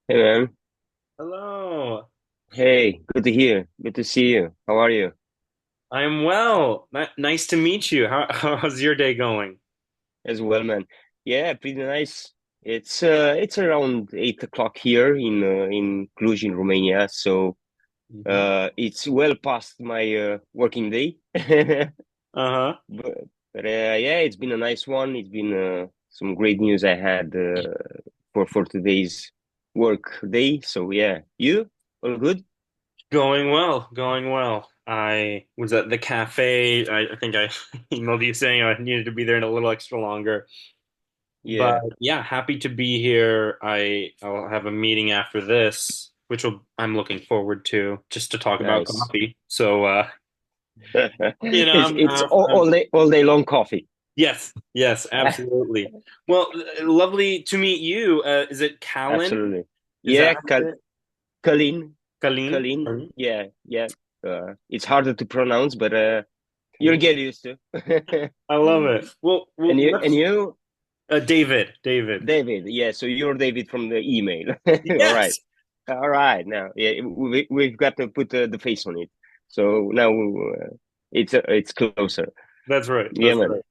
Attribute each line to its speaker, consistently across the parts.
Speaker 1: Hey man.
Speaker 2: Hello.
Speaker 1: Hey, good to hear. Good to see you. How are you?
Speaker 2: I am well. Nice to meet you. How's your day going?
Speaker 1: As well, man. Yeah, pretty nice. It's around 8 o'clock here in Cluj in Romania, so
Speaker 2: Hmm.
Speaker 1: it's well past my working day.
Speaker 2: Uh-huh.
Speaker 1: But yeah, it's been a nice one. It's been some great news I had for today's work day. So yeah, you all good?
Speaker 2: Going well, going well. I was at the cafe. I think I emailed you saying I needed to be there in a little extra longer. But
Speaker 1: Yeah,
Speaker 2: yeah, happy to be here. I'll have a meeting after this, I'm looking forward to, just to talk about
Speaker 1: nice.
Speaker 2: coffee. So
Speaker 1: It's
Speaker 2: I'm
Speaker 1: all day long coffee.
Speaker 2: yes, yes, absolutely. Well, lovely to meet you. Is it Calin?
Speaker 1: Absolutely.
Speaker 2: Is that
Speaker 1: Yeah,
Speaker 2: how you say it?
Speaker 1: Kalin,
Speaker 2: Kalin?
Speaker 1: Kalin.
Speaker 2: Kalin?
Speaker 1: Yeah, yeah. It's harder to pronounce, but you'll
Speaker 2: Yeah.
Speaker 1: get used to.
Speaker 2: I love it. Well,
Speaker 1: And
Speaker 2: let's
Speaker 1: you,
Speaker 2: David.
Speaker 1: David. Yeah, so you're David from the email. All right,
Speaker 2: Yes,
Speaker 1: all right. Now, yeah, we've got to put the face on it. So now it's closer.
Speaker 2: that's right.
Speaker 1: Yeah,
Speaker 2: That's
Speaker 1: man.
Speaker 2: right.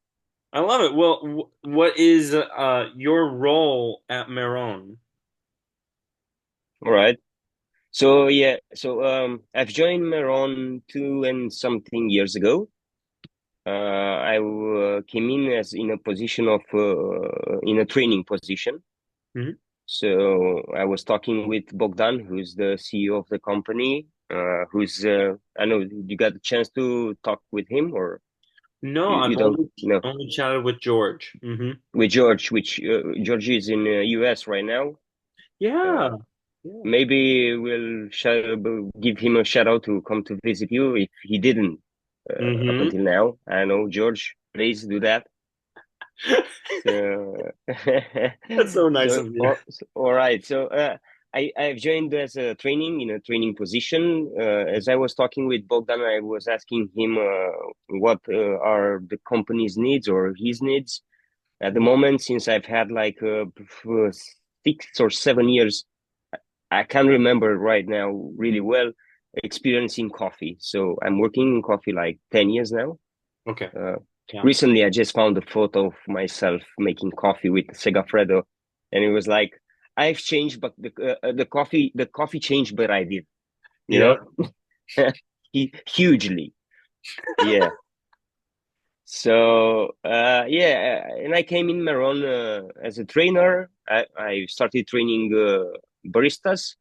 Speaker 2: I love it. Well, what is your role at Meron?
Speaker 1: All right. So yeah, so I've joined Meron 2 and something years ago. I came in as in a position of in a training position.
Speaker 2: Hmm.
Speaker 1: So I was talking with Bogdan, who's the CEO of the company. Who's I know you got a chance to talk with him, or
Speaker 2: No,
Speaker 1: you
Speaker 2: I've
Speaker 1: don't know
Speaker 2: only chatted with George. Hmm.
Speaker 1: with George, which George is in US right now. Uh,
Speaker 2: Yeah. Yeah.
Speaker 1: Maybe we'll give him a shout out to come to visit you if he didn't up
Speaker 2: Hmm.
Speaker 1: until now. I know George, please do that. So,
Speaker 2: That's so nice
Speaker 1: so
Speaker 2: of you.
Speaker 1: all right. So, I've joined as a training in a training position. As I was talking with Bogdan, I was asking him what are the company's needs or his needs at the moment. Since I've had like 6 or 7 years, I can't remember right now really well experiencing coffee. So I'm working in coffee like 10 years now.
Speaker 2: Okay.
Speaker 1: Uh,
Speaker 2: Yeah.
Speaker 1: Recently, I just found a photo of myself making coffee with Segafredo, and it was like I've changed, but the coffee changed, but I did, you
Speaker 2: Yeah.
Speaker 1: know, hugely, yeah. So and I came in Meron as a trainer. I started training baristas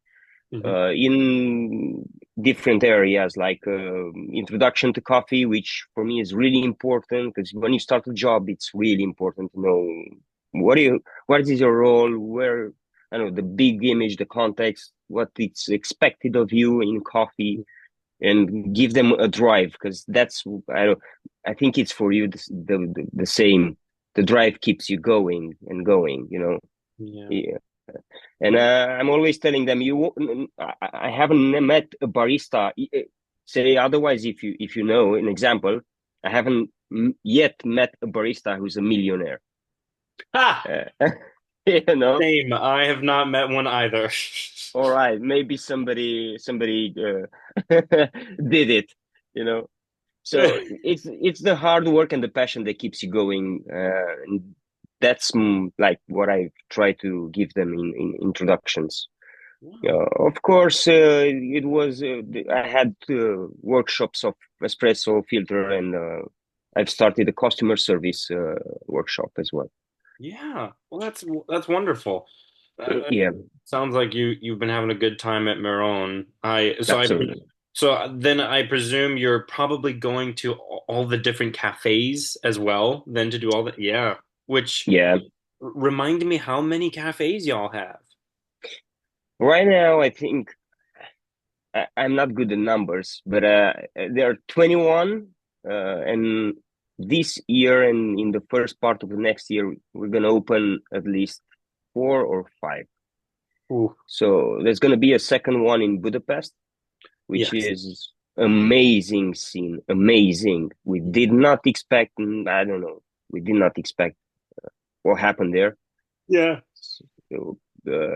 Speaker 2: Hmm.
Speaker 1: in different areas like introduction to coffee, which for me is really important because when you start a job, it's really important to know what is your role, where I don't know the big image, the context, what it's expected of you in coffee, and give them a drive because that's I don't I think it's for you the same. The drive keeps you going and going,
Speaker 2: Yeah.
Speaker 1: Yeah. And I'm always telling them, I haven't met a barista. Say otherwise, if you know an example, I haven't yet met a barista who's a millionaire.
Speaker 2: Ha!
Speaker 1: Uh, you know,
Speaker 2: Same. I have not met one either.
Speaker 1: all right, maybe somebody did it. You know, so it's the hard work and the passion that keeps you going. And that's like what I try to give them in introductions.
Speaker 2: Wow.
Speaker 1: Of course, it was. I had workshops of espresso filter, and I've started a customer service workshop as well.
Speaker 2: Yeah. Well, that's wonderful.
Speaker 1: Yeah,
Speaker 2: Sounds like you've been having a good time at Meron.
Speaker 1: absolutely.
Speaker 2: So then I presume you're probably going to all the different cafes as well, then to do all the yeah. Which
Speaker 1: Yeah.
Speaker 2: remind me how many cafes y'all have.
Speaker 1: Right now, I think I'm not good at numbers, but there are 21, and this year and in the first part of the next year, we're gonna open at least 4 or 5.
Speaker 2: Ooh.
Speaker 1: So there's gonna be a second one in Budapest, which
Speaker 2: Yes.
Speaker 1: is amazing scene, amazing. We did not expect, I don't know, we did not expect what happened there.
Speaker 2: Yeah.
Speaker 1: So,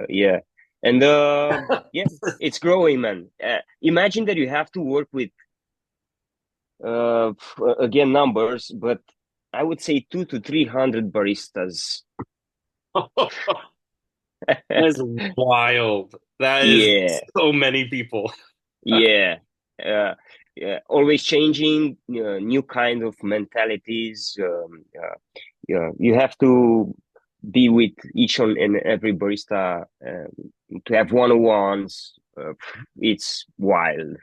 Speaker 1: yeah. And yeah, it's growing, man. Imagine that you have to work with again numbers, but I would say 200 to 300 baristas.
Speaker 2: That's wild. That is
Speaker 1: Yeah,
Speaker 2: so many people.
Speaker 1: yeah, yeah. Always changing, new kind of mentalities. Yeah, you have to be with each and every barista to have one-on-ones. It's wild,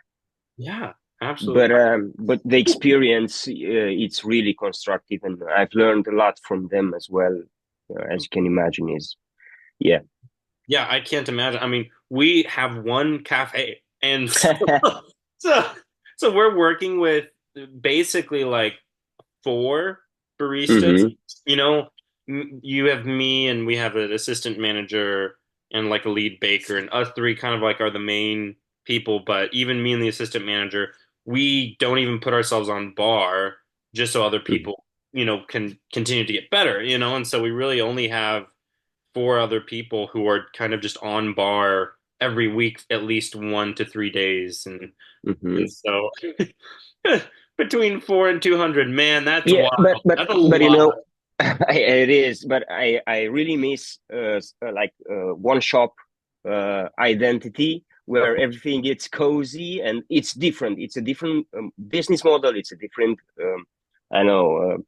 Speaker 2: Yeah, absolutely.
Speaker 1: but the experience it's really constructive, and I've learned a lot from them as well. As you can imagine, is yeah.
Speaker 2: Yeah, I can't imagine. I mean, we have one cafe, and so so we're working with basically like four baristas.
Speaker 1: Hmm.
Speaker 2: You know, you have me, and we have an assistant manager and like a lead baker, and us three kind of like are the main people. But even me and the assistant manager, we don't even put ourselves on bar just so other people, can continue to get better. And so we really only have four other people who are kind of just on bar every week, at least 1 to 3 days, and
Speaker 1: Hmm.
Speaker 2: so between 4 and 200, man, that's
Speaker 1: Yeah, but
Speaker 2: wild.
Speaker 1: but
Speaker 2: That's a
Speaker 1: but you
Speaker 2: lot.
Speaker 1: know, it is. But I really miss like one shop identity where everything gets cozy and it's different. It's a different business model. It's a different I know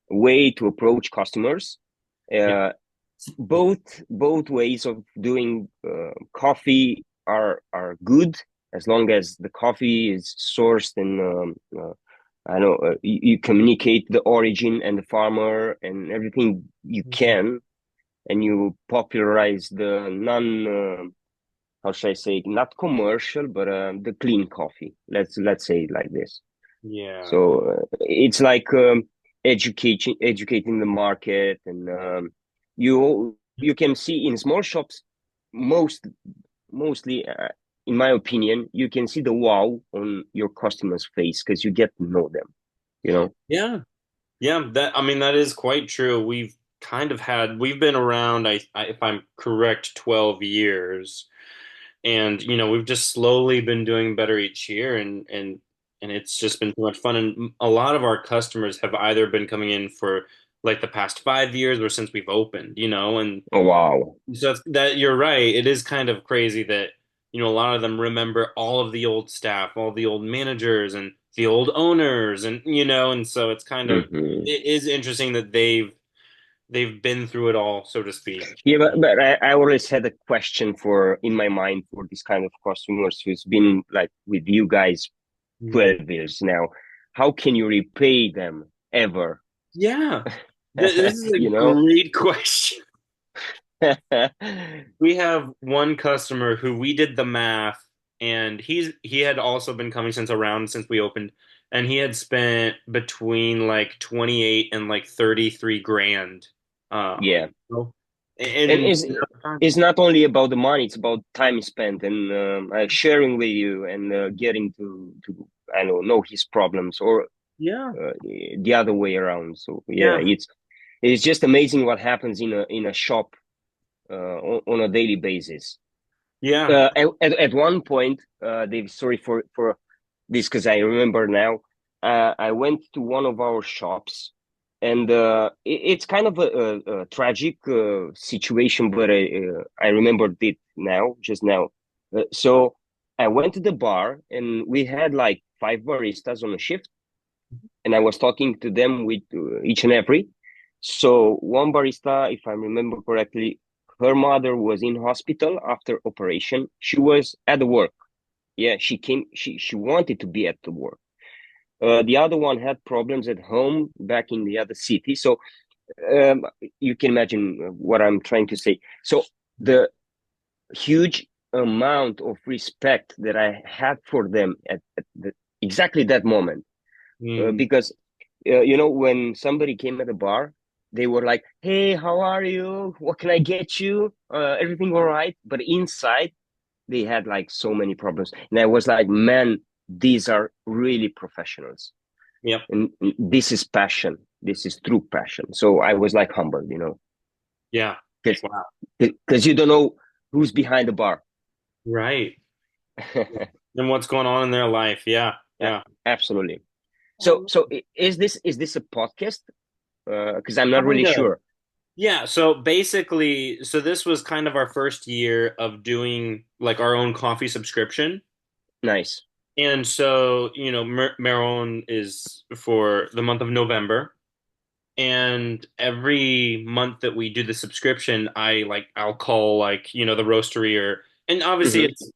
Speaker 1: way to approach customers.
Speaker 2: Yeah,
Speaker 1: Uh, both ways of doing coffee are good as long as the coffee is sourced and I know you communicate the origin and the farmer and everything you can, and you popularize the non how should I say, not commercial but the clean coffee. Let's say it like this.
Speaker 2: yeah,
Speaker 1: So it's like educating the market, and you can see in small shops mostly in my opinion you can see the wow on your customer's face because you get to know them, you know.
Speaker 2: yeah, yeah. That I mean, that is quite true. We've been around. If I'm correct, 12 years. And we've just slowly been doing better each year, and it's just been so much fun. And a lot of our customers have either been coming in for like the past 5 years or since we've opened, and
Speaker 1: Oh, wow.
Speaker 2: so that you're right. It is kind of crazy that a lot of them remember all of the old staff, all the old managers, and the old owners, and so it's kind of
Speaker 1: Hmm.
Speaker 2: it is interesting that they've been through it all, so to speak.
Speaker 1: Yeah, but I always had a question for in my mind for this kind of customers who's been like with you guys
Speaker 2: Mhm.
Speaker 1: 12 years now. How can you repay them ever?
Speaker 2: Yeah. This is a
Speaker 1: You know.
Speaker 2: great question. We have one customer who we did the math, and he had also been coming since we opened, and he had spent between like 28 and like 33 grand.
Speaker 1: Yeah,
Speaker 2: So-
Speaker 1: and
Speaker 2: and
Speaker 1: it's not only about the money; it's about time spent and sharing with you and getting to I know his problems or
Speaker 2: yeah,
Speaker 1: uh, the other way around. So yeah,
Speaker 2: yeah,
Speaker 1: it's just amazing what happens in a shop on a daily basis.
Speaker 2: yeah.
Speaker 1: At one point, Dave, sorry for this because I remember now. I went to one of our shops, and it's kind of a tragic situation, but I remembered it now, just now. So I went to the bar, and we had like five baristas on a shift, and I was talking to them with each and every. So one barista, if I remember correctly, her mother was in hospital after operation. She was at the work. Yeah, she came. She wanted to be at the work. The other one had problems at home back in the other city. So um, you can imagine what I'm trying to say. So the huge amount of respect that I had for them at exactly that moment,
Speaker 2: Mm,
Speaker 1: because when somebody came at the bar, they were like, "Hey, how are you? What can I get you? Everything all right?" But inside, they had like so many problems, and I was like, "Man, these are really professionals,
Speaker 2: yep.
Speaker 1: and this is passion. This is true passion." So I was like humbled,
Speaker 2: Yeah.
Speaker 1: because
Speaker 2: Wow.
Speaker 1: you don't know. who's behind the bar.
Speaker 2: Right. And what's going on in their life. Yeah.
Speaker 1: Yeah,
Speaker 2: Yeah.
Speaker 1: absolutely. So,
Speaker 2: Oh,
Speaker 1: is this a podcast? Because I'm not really
Speaker 2: kind of.
Speaker 1: sure.
Speaker 2: Yeah, so basically, so this was kind of our first year of doing like our own coffee subscription.
Speaker 1: Nice.
Speaker 2: And so, Meron is for the month of November. And every month that we do the subscription, I'll call like, the roastery and obviously
Speaker 1: Mm-hmm.
Speaker 2: it's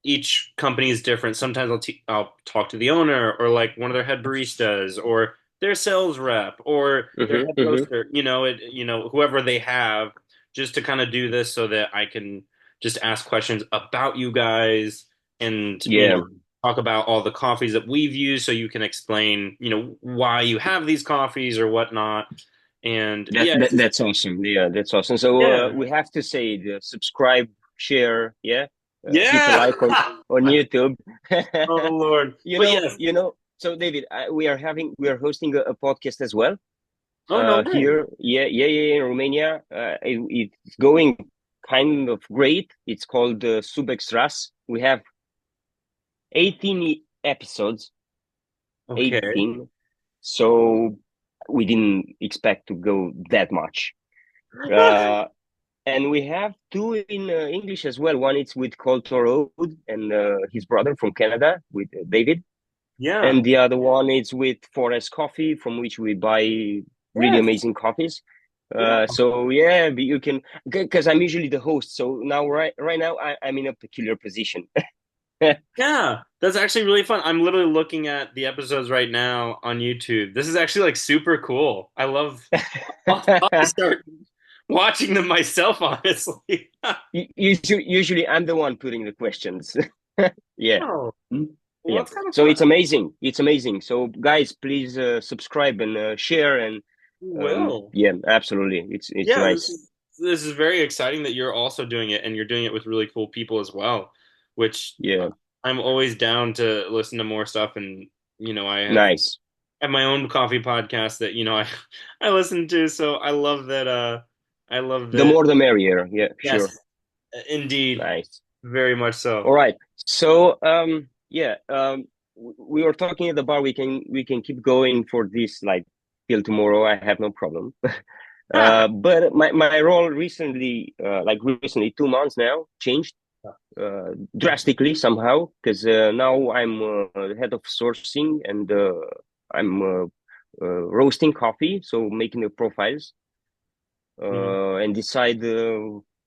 Speaker 2: each company is different. Sometimes I'll talk to the owner or like one of their head baristas or their sales rep or their
Speaker 1: Mm-hmm.
Speaker 2: head
Speaker 1: Mm-hmm.
Speaker 2: roaster, whoever they have, just to kind of do this so that I can just ask questions about you guys and,
Speaker 1: Yeah,
Speaker 2: talk about all the coffees that we've used so you can explain, why you have these coffees or whatnot. And
Speaker 1: that,
Speaker 2: yeah,
Speaker 1: that that's awesome. Yeah, that's awesome. So
Speaker 2: yeah,
Speaker 1: we have to say the subscribe, share, yeah, hit a
Speaker 2: yeah.
Speaker 1: like on YouTube.
Speaker 2: Oh Lord.
Speaker 1: you
Speaker 2: But
Speaker 1: know,
Speaker 2: yes.
Speaker 1: you know. So David, we are hosting a podcast as well.
Speaker 2: Oh no way.
Speaker 1: Here, yeah, yeah, yeah, in Romania. It's going kind of great. It's called Subextras. We have 18 episodes,
Speaker 2: Okay.
Speaker 1: 18. So we didn't expect to go that much. Uh, and we have two in English as well. One is with Colton Road and his brother from Canada with David.
Speaker 2: Yeah.
Speaker 1: And the other one is with Forest Coffee, from which we buy really
Speaker 2: Yes.
Speaker 1: amazing coffees.
Speaker 2: Yeah.
Speaker 1: So yeah, you can, because I'm usually the host. So now, right now, I'm in a peculiar position.
Speaker 2: Yeah. That's actually really fun. I'm literally looking at the episodes right now on YouTube. This is actually like super cool. I'll probably start watching them myself, honestly.
Speaker 1: Usually, I'm the one putting the questions. Yeah.
Speaker 2: Oh,
Speaker 1: Mm.
Speaker 2: well,
Speaker 1: Yeah.
Speaker 2: that's kind of
Speaker 1: So
Speaker 2: fun.
Speaker 1: it's amazing. It's amazing. So guys, please subscribe and share and
Speaker 2: Will.
Speaker 1: yeah, absolutely. It's
Speaker 2: Yeah,
Speaker 1: nice.
Speaker 2: this is very exciting that you're also doing it and you're doing it with really cool people as well, which
Speaker 1: Yeah.
Speaker 2: I'm always down to listen to more stuff and
Speaker 1: Nice.
Speaker 2: I have my own coffee podcast that I listen to, so I love
Speaker 1: The
Speaker 2: that.
Speaker 1: more the merrier. Yeah, sure.
Speaker 2: Yes, indeed,
Speaker 1: Nice.
Speaker 2: very much so.
Speaker 1: All right. So yeah, we were talking at the bar. We can keep going for this like till tomorrow. I have no problem. But my role recently, like recently, 2 months now, changed drastically somehow because now I'm the head of sourcing and I'm roasting coffee, so making the profiles
Speaker 2: Mhm.
Speaker 1: and decide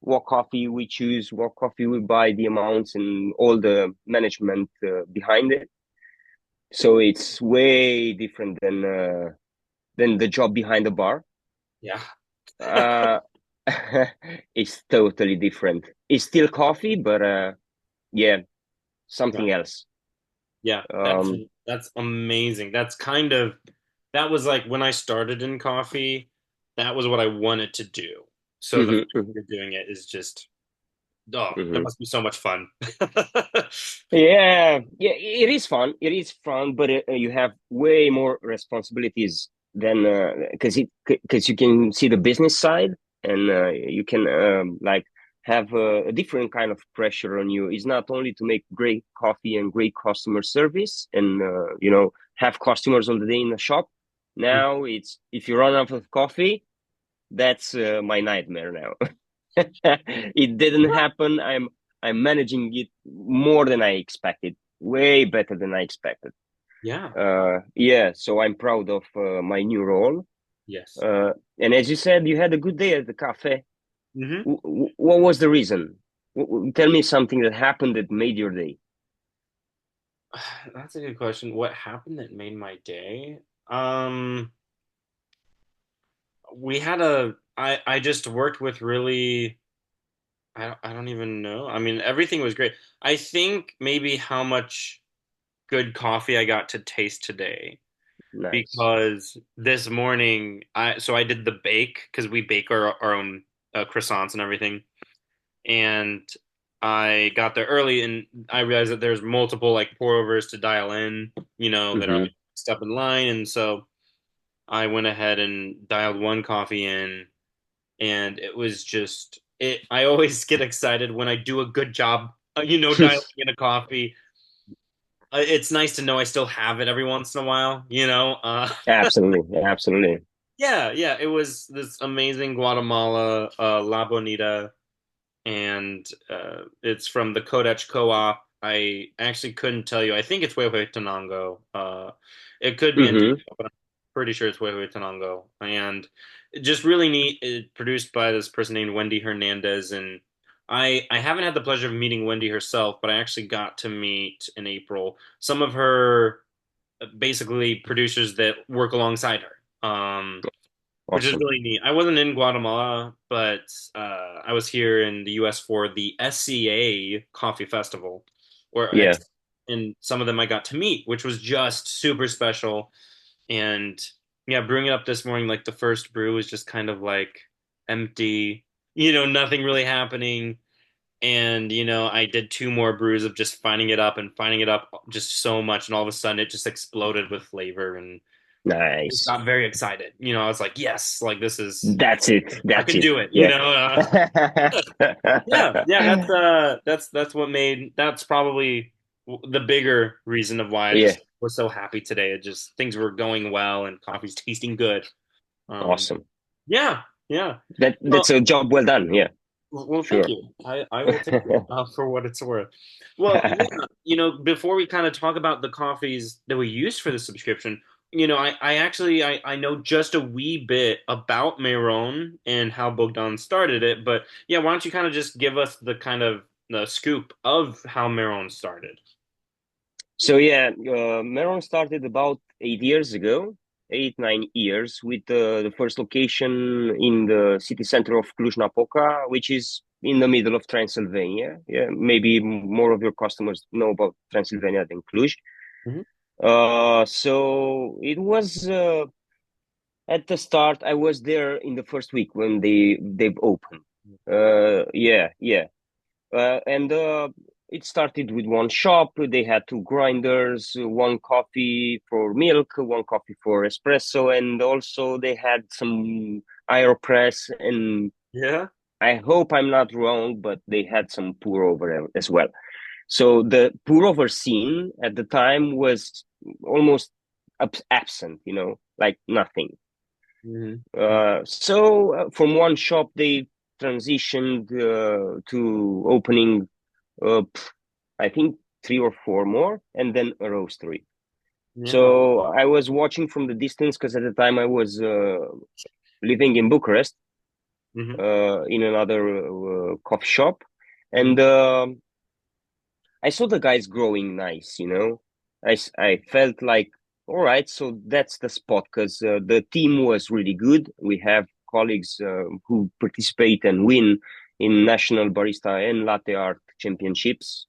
Speaker 1: what coffee we choose, what coffee we buy, the amounts, and all the management behind it. So it's way different than the job behind the bar.
Speaker 2: Yeah,
Speaker 1: Uh, it's totally different. It's still coffee, but yeah,
Speaker 2: yeah,
Speaker 1: something else.
Speaker 2: yeah.
Speaker 1: Um,
Speaker 2: That's amazing. That was like when I started in coffee. That was what I wanted to do. So the fact
Speaker 1: mhm, mhm,
Speaker 2: that you're doing it is just that
Speaker 1: mhm.
Speaker 2: must be so much fun.
Speaker 1: Yeah, yeah, it is fun. It is fun, but you have way more responsibilities than because you can see the business side and you can like have a different kind of pressure on you. It's not only to make great coffee and great customer service and have customers all the day in the shop. Now it's if you run out of coffee, that's my nightmare now. It didn't happen. I'm managing it more than I expected, way better than I expected.
Speaker 2: Yeah.
Speaker 1: Yeah, so I'm proud of my new role.
Speaker 2: Yes.
Speaker 1: Uh, and as you said, you had a good day at the cafe.
Speaker 2: Hmm.
Speaker 1: What was the reason? Tell me something that happened that made your day.
Speaker 2: That's a good question. What happened that made my day? Um, we had I just worked with really, I don't even know. I mean, everything was great. I think maybe how much good coffee I got to taste today
Speaker 1: Nice.
Speaker 2: because this morning I did the bake because we bake our own croissants and everything. And I got there early and I realized that there's multiple like pour overs to dial in, that are
Speaker 1: Mm-hmm.
Speaker 2: next up in line. And so I went ahead and dialed one coffee in and it was just I always get excited when I do a good job, dialing in a coffee. It's nice to know I still have it every once in a while.
Speaker 1: Absolutely, absolutely.
Speaker 2: Yeah, yeah, it was this amazing Guatemala La Bonita, and it's from the Kodach Co-op. I actually couldn't tell you. I think it's Huehuetenango. It could be Antigua,
Speaker 1: Hmm.
Speaker 2: but I'm pretty sure it's Huehuetenango. And just really neat. Produced by this person named Wendy Hernandez, and I haven't had the pleasure of meeting Wendy herself, but I actually got to meet in April some of her basically producers that work alongside her. Which is
Speaker 1: Awesome.
Speaker 2: really neat. I wasn't in Guatemala, but I was here in the U.S. for the SCA Coffee Festival, or
Speaker 1: Yeah,
Speaker 2: and some of them I got to meet, which was just super special. And yeah, brewing it up this morning, like the first brew was just kind of like empty, nothing really happening. And I did two more brews of just finding it up and finding it up just so much, and all of a sudden it just exploded with flavor and
Speaker 1: nice.
Speaker 2: got very excited. I was like, yes, like this is
Speaker 1: That's it.
Speaker 2: I
Speaker 1: That's
Speaker 2: can
Speaker 1: it.
Speaker 2: do it.
Speaker 1: Yeah.
Speaker 2: Yeah, yeah. That's what made that's probably the bigger reason of why I
Speaker 1: Yeah.
Speaker 2: just was so happy today. It just things were going well and coffee's tasting good. Um,
Speaker 1: Awesome.
Speaker 2: yeah, yeah.
Speaker 1: That's
Speaker 2: Well,
Speaker 1: a job well done. Yeah,
Speaker 2: thank
Speaker 1: sure.
Speaker 2: you. I will take it for what it's worth. Well, yeah, before we kind of talk about the coffees that we use for the subscription, I actually I know just a wee bit about Meron and how Bogdan started it, but yeah, why don't you kind of just give us the kind of the scoop of how Meron started?
Speaker 1: So yeah, Meron started about 8 years ago, 8, 9 years, with the first location in the city center of Cluj-Napoca, which is in the middle of Transylvania. Yeah, maybe more of your customers know about Transylvania than Cluj.
Speaker 2: Hmm.
Speaker 1: So it was at the start. I was there in the first week when they've opened. Yeah, yeah. And It started with one shop. They had two grinders, one coffee for milk, one coffee for espresso, and also they had some AeroPress. And
Speaker 2: Yeah.
Speaker 1: I hope I'm not wrong, but they had some pour over as well. So the pour over scene at the time was almost absent, like nothing.
Speaker 2: Hmm.
Speaker 1: From one shop, they transitioned to opening I think three or four more, and then a roastery.
Speaker 2: Yeah.
Speaker 1: So I was watching from the distance because at the time I was living in Bucharest,
Speaker 2: Hmm.
Speaker 1: in another coffee shop,
Speaker 2: Hmm.
Speaker 1: and I saw the guys growing nice. I felt like, all right, so that's the spot because the team was really good. We have colleagues who participate and win in national barista and latte art championships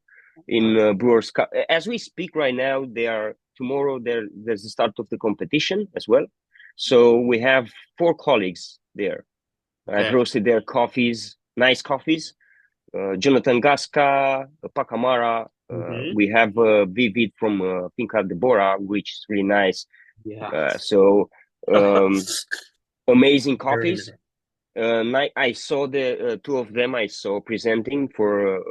Speaker 1: in Brewers Cup. As we speak right now, there's the start of the competition as well. So we have four colleagues there. I've
Speaker 2: Okay.
Speaker 1: roasted their coffees, nice coffees. Jonathan Gasca, Pacamara.
Speaker 2: Hmm.
Speaker 1: We have Vivid from Finca Deborah, which is really nice.
Speaker 2: Yeah.
Speaker 1: So um, amazing
Speaker 2: Very
Speaker 1: coffees.
Speaker 2: nice.
Speaker 1: I saw the two of them. I saw presenting for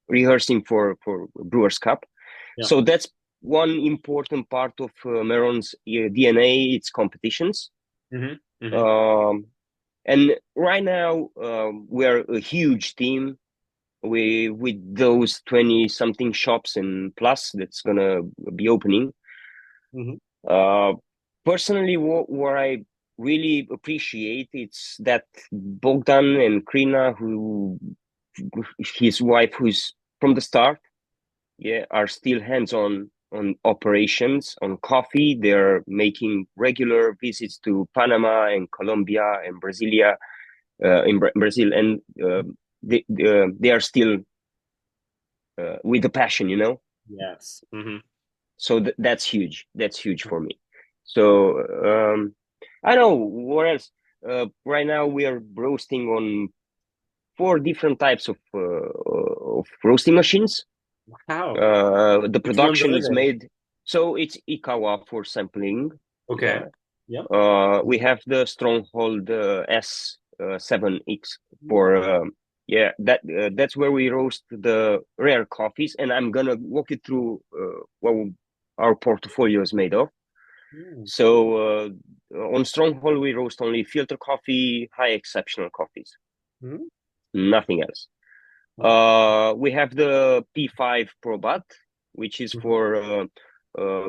Speaker 1: rehearsing for Brewers Cup.
Speaker 2: Yeah.
Speaker 1: So that's one important part of Meron's DNA. It's competitions.
Speaker 2: Hmm. Hmm.
Speaker 1: Um, and right now we're a huge team we with those 20 something shops and plus that's gonna be opening.
Speaker 2: Hmm.
Speaker 1: uh Personally, what I really appreciate it's that Bogdan and Krina, who his wife, who's from the start, yeah, are still hands on operations on coffee. They're making regular visits to Panama and Colombia and Brasilia, in Brazil, and they are still with the passion.
Speaker 2: Yes. Hmm.
Speaker 1: So that's huge. That's huge for me. So I know what else. Right now we are roasting on four different types of roasting machines.
Speaker 2: Wow.
Speaker 1: The
Speaker 2: Which ones
Speaker 1: production
Speaker 2: are
Speaker 1: is
Speaker 2: they?
Speaker 1: made, so it's Ikawa for sampling.
Speaker 2: Okay.
Speaker 1: Yeah.
Speaker 2: Yep.
Speaker 1: We have the Stronghold S. 7X for yeah, that's where we roast the rare coffees, and I'm gonna walk you through what our portfolio is made of.
Speaker 2: Mm.
Speaker 1: So on Stronghold we roast only filter coffee, high exceptional coffees,
Speaker 2: Mm.
Speaker 1: nothing else.
Speaker 2: Wow.
Speaker 1: We have the P5 Probat, which is
Speaker 2: Mhm.
Speaker 1: for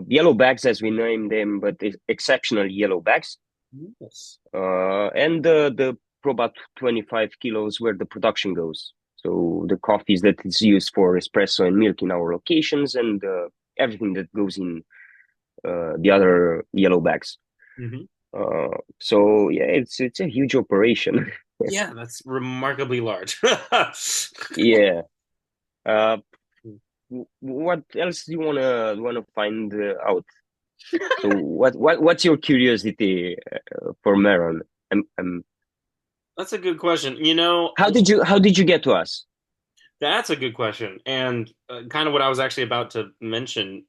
Speaker 1: yellow bags as we name them, but exceptional yellow bags.
Speaker 2: Yes.
Speaker 1: And the Probat 25 kilos where the production goes. So the coffees that is used for espresso and milk in our locations, and everything that goes in the other yellow bags.
Speaker 2: Hmm.
Speaker 1: So yeah, it's a huge operation.
Speaker 2: Yeah, that's remarkably large.
Speaker 1: Yeah. Uh, what else do you wanna find out? So what's your curiosity for Meron? Um,
Speaker 2: That's a good question.
Speaker 1: how did you get to us?
Speaker 2: That's a good question. And kind of what I was actually about to mention.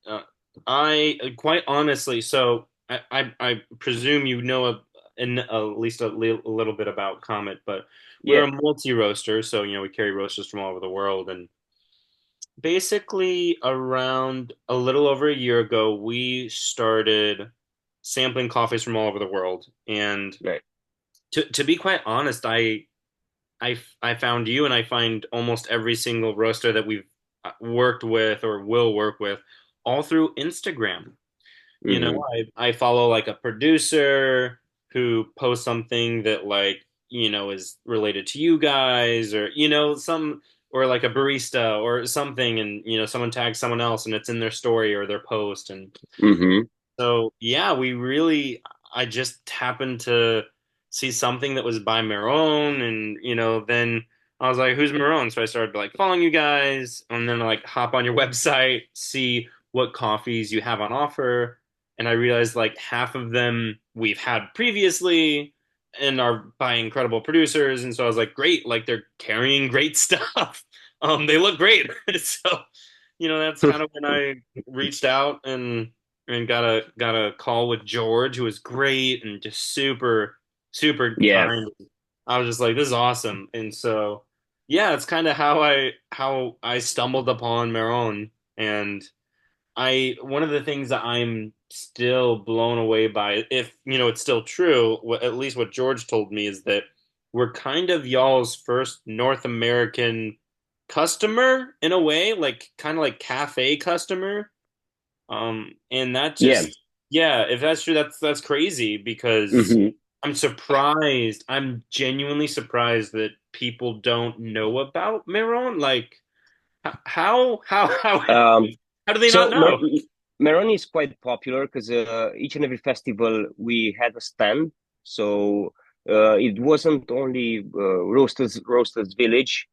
Speaker 2: I quite honestly, so I presume you know at least a little bit about Comet, but we're
Speaker 1: Yeah.
Speaker 2: a multi-roaster, so we carry roasters from all over the world, and basically around a little over a year ago, we started sampling coffees from all over the world. And
Speaker 1: Right.
Speaker 2: to be quite honest, I found you, and I find almost every single roaster that we've worked with or will work with all through Instagram.
Speaker 1: Mm-hmm.
Speaker 2: I follow like a producer who posts something that is related to you guys, or some, or like a barista or something, and someone tags someone else and it's in their story or their post. And
Speaker 1: Mm-hmm.
Speaker 2: so yeah, I just happened to see something that was by Meron, and then I was like, who's Meron? So I started like following you guys, and then like hop on your website, see what coffees you have on offer, and I realized like half of them we've had previously and are by incredible producers, and so I was like, great, like they're carrying great stuff. They look great. So, that's kind of when I reached out and got a call with George, who was great and just super super
Speaker 1: Yeah.
Speaker 2: kind. I was just like, this is awesome, and so yeah, it's kind of how I stumbled upon Meron. And I one of the things that I'm still blown away by, if it's still true, at least what George told me, is that we're kind of y'all's first North American customer in a way, like kind of like cafe customer. And that
Speaker 1: Yeah.
Speaker 2: just, yeah, if that's true, that's crazy, because
Speaker 1: Mm-hmm.
Speaker 2: I'm surprised. I'm genuinely surprised that people don't know about Meron. Like,
Speaker 1: Um,
Speaker 2: how do they not
Speaker 1: so
Speaker 2: know?
Speaker 1: Meron is quite popular because each and every festival we had a stand. So it wasn't only Roasters Village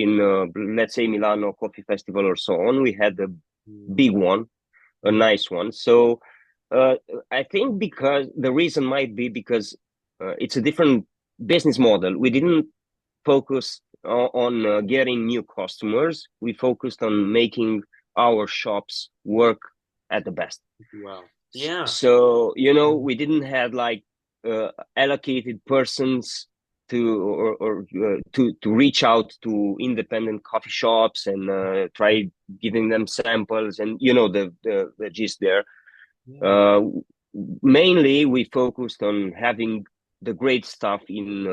Speaker 1: in let's say Milano Coffee Festival or so on. We had a big one, a
Speaker 2: Mhm.
Speaker 1: nice one. So uh, I think because the reason might be because it's a different business model. We didn't focus on getting new customers. We focused on making our shops work at the best.
Speaker 2: Wow. Yeah.
Speaker 1: So, we didn't have like allocated persons to reach out to independent coffee shops and try giving them samples, and the gist there.
Speaker 2: Yeah.
Speaker 1: Uh, Mainly, we focused on having the great stuff in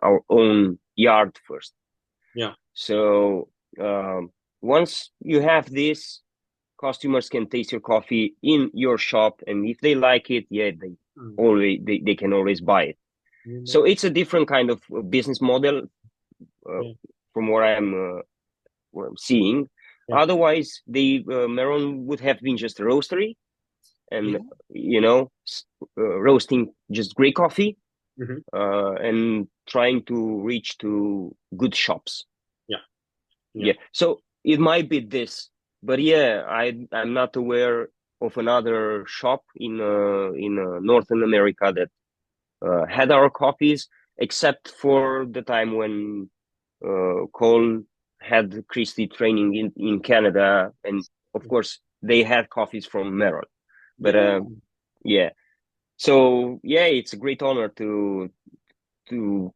Speaker 1: our own yard first.
Speaker 2: Yeah.
Speaker 1: So once you have this, customers can taste your coffee in your shop, and if they like it, yeah,
Speaker 2: Mm.
Speaker 1: they can always buy it.
Speaker 2: You
Speaker 1: So
Speaker 2: know.
Speaker 1: it's a different kind of business model uh,
Speaker 2: Yeah.
Speaker 1: from what I'm seeing.
Speaker 2: Yeah.
Speaker 1: Otherwise, the Meron would have been just a roastery, and
Speaker 2: Yeah.
Speaker 1: roasting just great coffee
Speaker 2: Hmm.
Speaker 1: and trying to reach to good shops.
Speaker 2: Yeah. Yeah.
Speaker 1: Yeah, so it might be this, but yeah, I'm not aware of another shop in Northern America that had our copies, except for the time when Cole had Christie training in Canada, and of course they had coffees from Meron. But
Speaker 2: Yeah.
Speaker 1: yeah, so yeah, it's a great honor to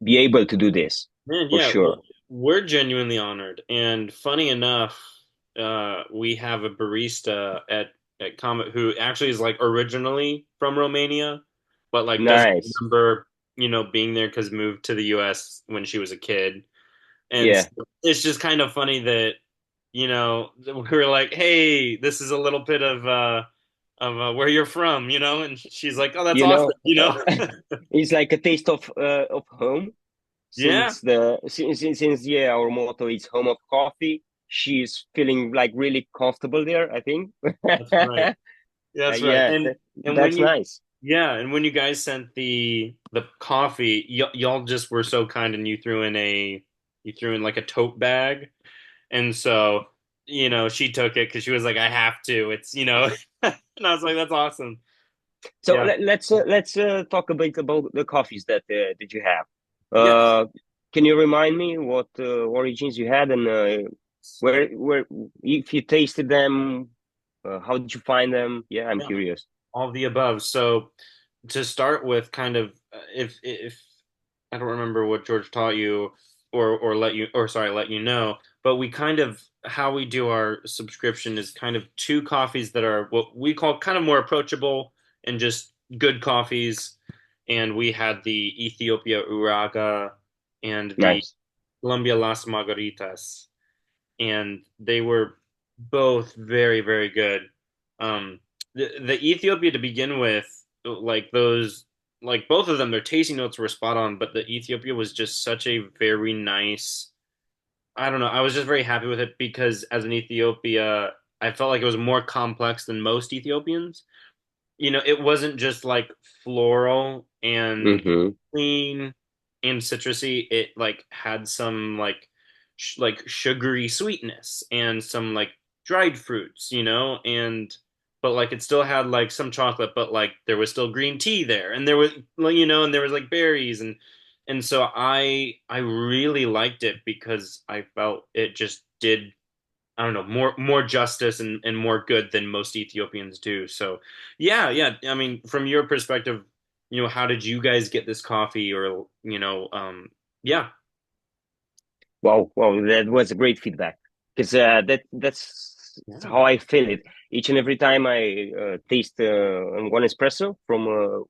Speaker 1: be able to do this
Speaker 2: Man,
Speaker 1: for
Speaker 2: yeah,
Speaker 1: sure.
Speaker 2: well, we're genuinely honored. And funny enough, we have a barista at Comet who actually is like originally from Romania, but like doesn't
Speaker 1: Nice.
Speaker 2: remember, being there because moved to the US when she was a kid. And
Speaker 1: Yeah.
Speaker 2: so it's just kind of funny that, we were like, "Hey, this is a little bit of where you're from," and she's like, "Oh, that's
Speaker 1: You
Speaker 2: awesome,"
Speaker 1: know, it's like a taste of home.
Speaker 2: Yeah,
Speaker 1: Since yeah, our motto is home of coffee. She's feeling like really comfortable there, I think.
Speaker 2: that's right. That's right.
Speaker 1: Yeah,
Speaker 2: And when
Speaker 1: that's nice.
Speaker 2: when you guys sent the coffee, y'all just were so kind, and you threw in like a tote bag, and so she took it because she was like, I have to. It's and I was like, that's awesome.
Speaker 1: So
Speaker 2: Yeah.
Speaker 1: let's talk a bit about the coffees that you have.
Speaker 2: Yes.
Speaker 1: Uh, can you remind me what origins you had and where if you tasted them, how did you find them? Yeah, I'm
Speaker 2: Yeah.
Speaker 1: curious.
Speaker 2: All of the above. So to start with, kind of, if I don't remember what George taught you let you know, but we kind of how we do our subscription is kind of two coffees that are what we call kind of more approachable and just good coffees. And we had the Ethiopia Uraga and the
Speaker 1: Nice.
Speaker 2: Colombia Las Margaritas, and they were both very, very good. The Ethiopia to begin with, like those, like both of them, their tasting notes were spot on, but the Ethiopia was just such a very nice. I don't know. I was just very happy with it because as an Ethiopia, I felt like it was more complex than most Ethiopians. It wasn't just like floral and
Speaker 1: Mm-hmm.
Speaker 2: clean and citrusy. It like had some like sugary sweetness and some like dried fruits, and but like it still had like some chocolate, but like there was still green tea there, and there was like, and there was like berries, and so I really liked it because I felt it just did, I don't know, more justice and more good than most Ethiopians do. So, yeah, yeah. I mean, from your perspective, how did you guys get this coffee? Or yeah,
Speaker 1: Wow, that was a great feedback because that's
Speaker 2: yeah,
Speaker 1: how I feel it. Each and every time I taste one espresso from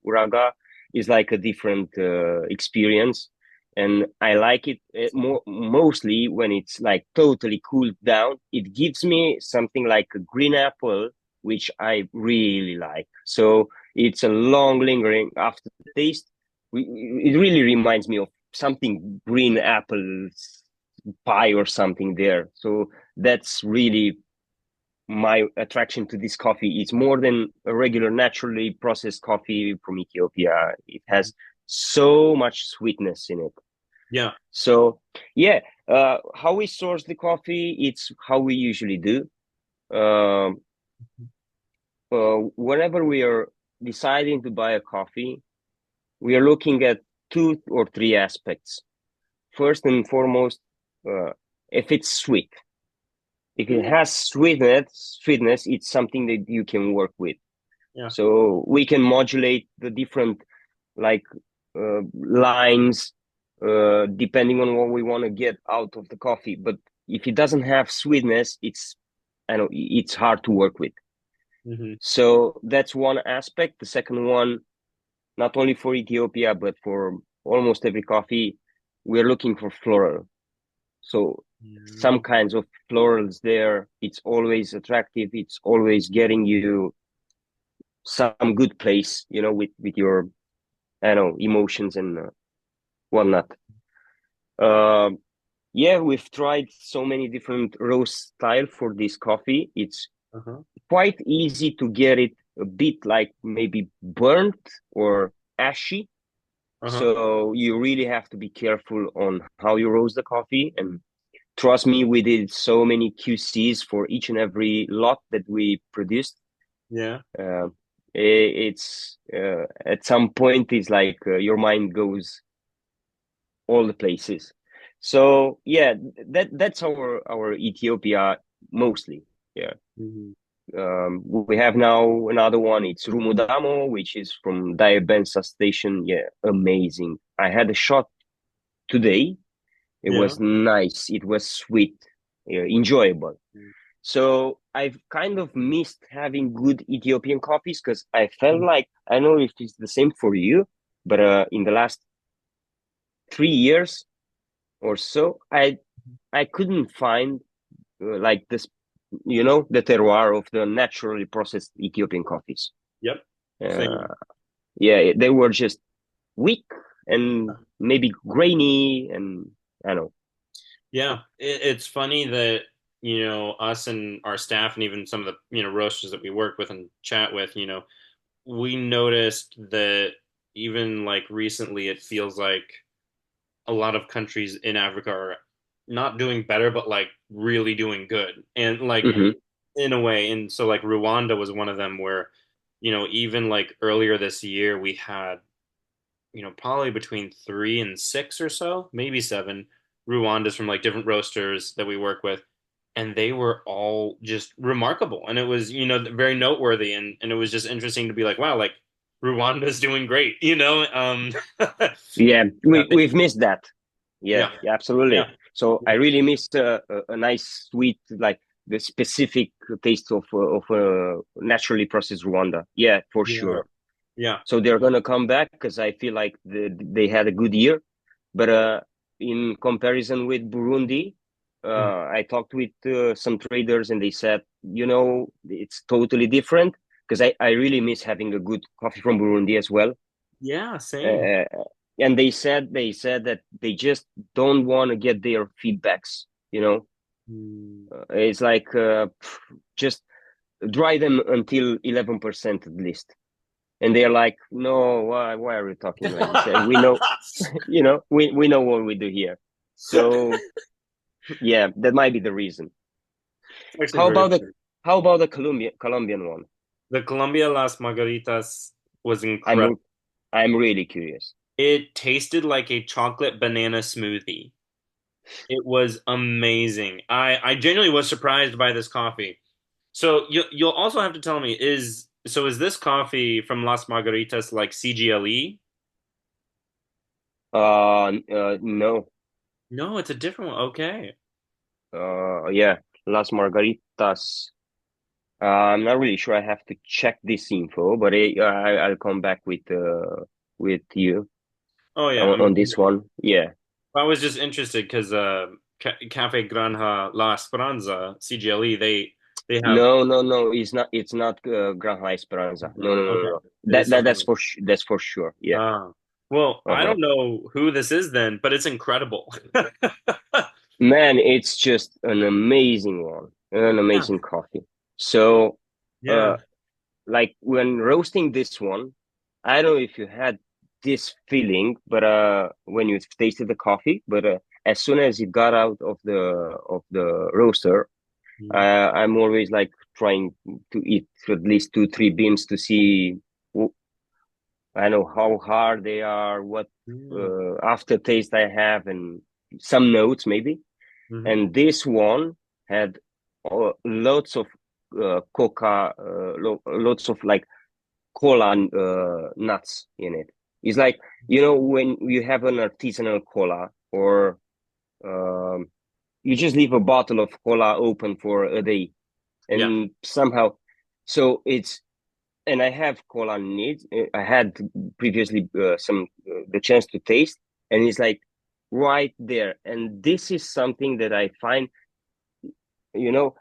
Speaker 1: Uraga is like a different experience, and I like it mostly when it's like totally cooled down. It gives me something like a green apple, which I really like. So it's a long lingering after taste. It really reminds me of something green apples pie or something there. So that's really my attraction to this coffee. It's more than a regular naturally processed coffee from Ethiopia. It has so much sweetness in it.
Speaker 2: yeah,
Speaker 1: So yeah, how we source the coffee, it's how we usually do. Um, whenever we are deciding to buy a coffee, we are looking at two or three aspects. First and foremost, if it's sweet. If it has sweetness, it's something that you can work with.
Speaker 2: yeah,
Speaker 1: So we can modulate the different like lines depending on what we want to get out of the coffee. But if it doesn't have sweetness, I know it's hard to work with.
Speaker 2: hmm
Speaker 1: So that's one aspect. The second one, not only for Ethiopia but for almost every coffee, we're looking for floral. So some kinds of florals there. It's always attractive. It's always getting you some good place, with your, I don't know, emotions and whatnot. Uh, yeah, we've tried so many different roast style for this coffee. It's
Speaker 2: uh-huh,
Speaker 1: quite easy to get it a bit like maybe burnt or ashy.
Speaker 2: uh-huh,
Speaker 1: So you really have to be careful on how you roast the coffee. And trust me, we did so many QCs for each and every lot that we produced.
Speaker 2: yeah,
Speaker 1: Uh, it's at some point, it's like your mind goes all the places. So yeah, that's our Ethiopia mostly. Yeah.
Speaker 2: hmm
Speaker 1: We have now another one. It's Rumudamo, which is from Diabenza station. Yeah, amazing. I had a shot today. It
Speaker 2: Yeah.
Speaker 1: was nice. It was sweet, enjoyable. So I've kind of missed having good Ethiopian coffees because I felt like, I don't know if it's the same for you, but in the last 3 years or so, I couldn't find like this, the terroir of the naturally processed Ethiopian coffees.
Speaker 2: Yep.
Speaker 1: Uh,
Speaker 2: Same.
Speaker 1: yeah, they were just weak and maybe grainy, and I don't know.
Speaker 2: Yeah, it's funny that, us and our staff and even some of the, roasters that we work with and chat with, we noticed that even like recently, it feels like a lot of countries in Africa are not doing better, but like really doing good. And like
Speaker 1: Hmm.
Speaker 2: in a way, and so like Rwanda was one of them where, even like earlier this year, we had, probably between 3 and 6 or so, maybe seven Rwandas from like different roasters that we work with. And they were all just remarkable. And it was, very noteworthy. And it was just interesting to be like, wow, like Rwanda's doing great,
Speaker 1: Yeah,
Speaker 2: yeah,
Speaker 1: we've missed that. Yeah,
Speaker 2: yeah,
Speaker 1: yeah, absolutely.
Speaker 2: yeah,
Speaker 1: So I really missed a nice sweet, like the specific taste of naturally processed Rwanda. Yeah, for
Speaker 2: yeah,
Speaker 1: sure.
Speaker 2: yeah.
Speaker 1: So they're gonna come back because I feel like they had a good year, but in comparison with Burundi,
Speaker 2: Mhm.
Speaker 1: I talked with some traders and they said, it's totally different because I really miss having a good coffee from Burundi as well.
Speaker 2: Yeah, same.
Speaker 1: Uh, and they said that they just don't want to get their feedbacks.
Speaker 2: Mm.
Speaker 1: It's like just dry them until 11% at least. And they're like, no, why are we talking like this? We know, we know what we do here. So yeah, that might be the reason.
Speaker 2: It's actually
Speaker 1: How
Speaker 2: very
Speaker 1: about the
Speaker 2: true.
Speaker 1: how about the Colombian one?
Speaker 2: The Colombia Las Margaritas was incredible.
Speaker 1: I'm I'm really curious.
Speaker 2: It tasted like a chocolate banana smoothie. It was amazing. I genuinely was surprised by this coffee. So you'll also have to tell me is this coffee from Las Margaritas like CGLE?
Speaker 1: No.
Speaker 2: No, it's a different one. Okay.
Speaker 1: Yeah, Las Margaritas. I'm not really sure. I have to check this info, but I'll come back with you
Speaker 2: Oh yeah,
Speaker 1: on this one. Yeah.
Speaker 2: I was just interested because Cafe Granja La Esperanza CGLE they have.
Speaker 1: No, no, no. It's not Granja Esperanza. No, no, no, no,
Speaker 2: Okay,
Speaker 1: no.
Speaker 2: it is something else.
Speaker 1: That's for sure. Yeah.
Speaker 2: Ah, well, I
Speaker 1: Uh-huh.
Speaker 2: don't know who this is then, but it's incredible.
Speaker 1: Man, it's just an amazing one, an
Speaker 2: Yeah,
Speaker 1: amazing coffee. So, uh,
Speaker 2: yeah.
Speaker 1: like when roasting this one, I don't know if you had this feeling, but when you tasted the coffee, but as soon as it got out of the roaster,
Speaker 2: Mhm.
Speaker 1: I'm always like trying to eat at least 2, 3 beans to see, I know how hard they are, what
Speaker 2: Yeah.
Speaker 1: aftertaste I have, and some notes maybe.
Speaker 2: Hmm.
Speaker 1: And this one had lots of lots of like cola nuts in it. It's like, when you have an artisanal cola, or um, you just leave a bottle of cola open for a day,
Speaker 2: Yeah.
Speaker 1: and somehow, so and I have cola needs. I had previously some the chance to taste, and it's like right there. And this is something that I find, you know,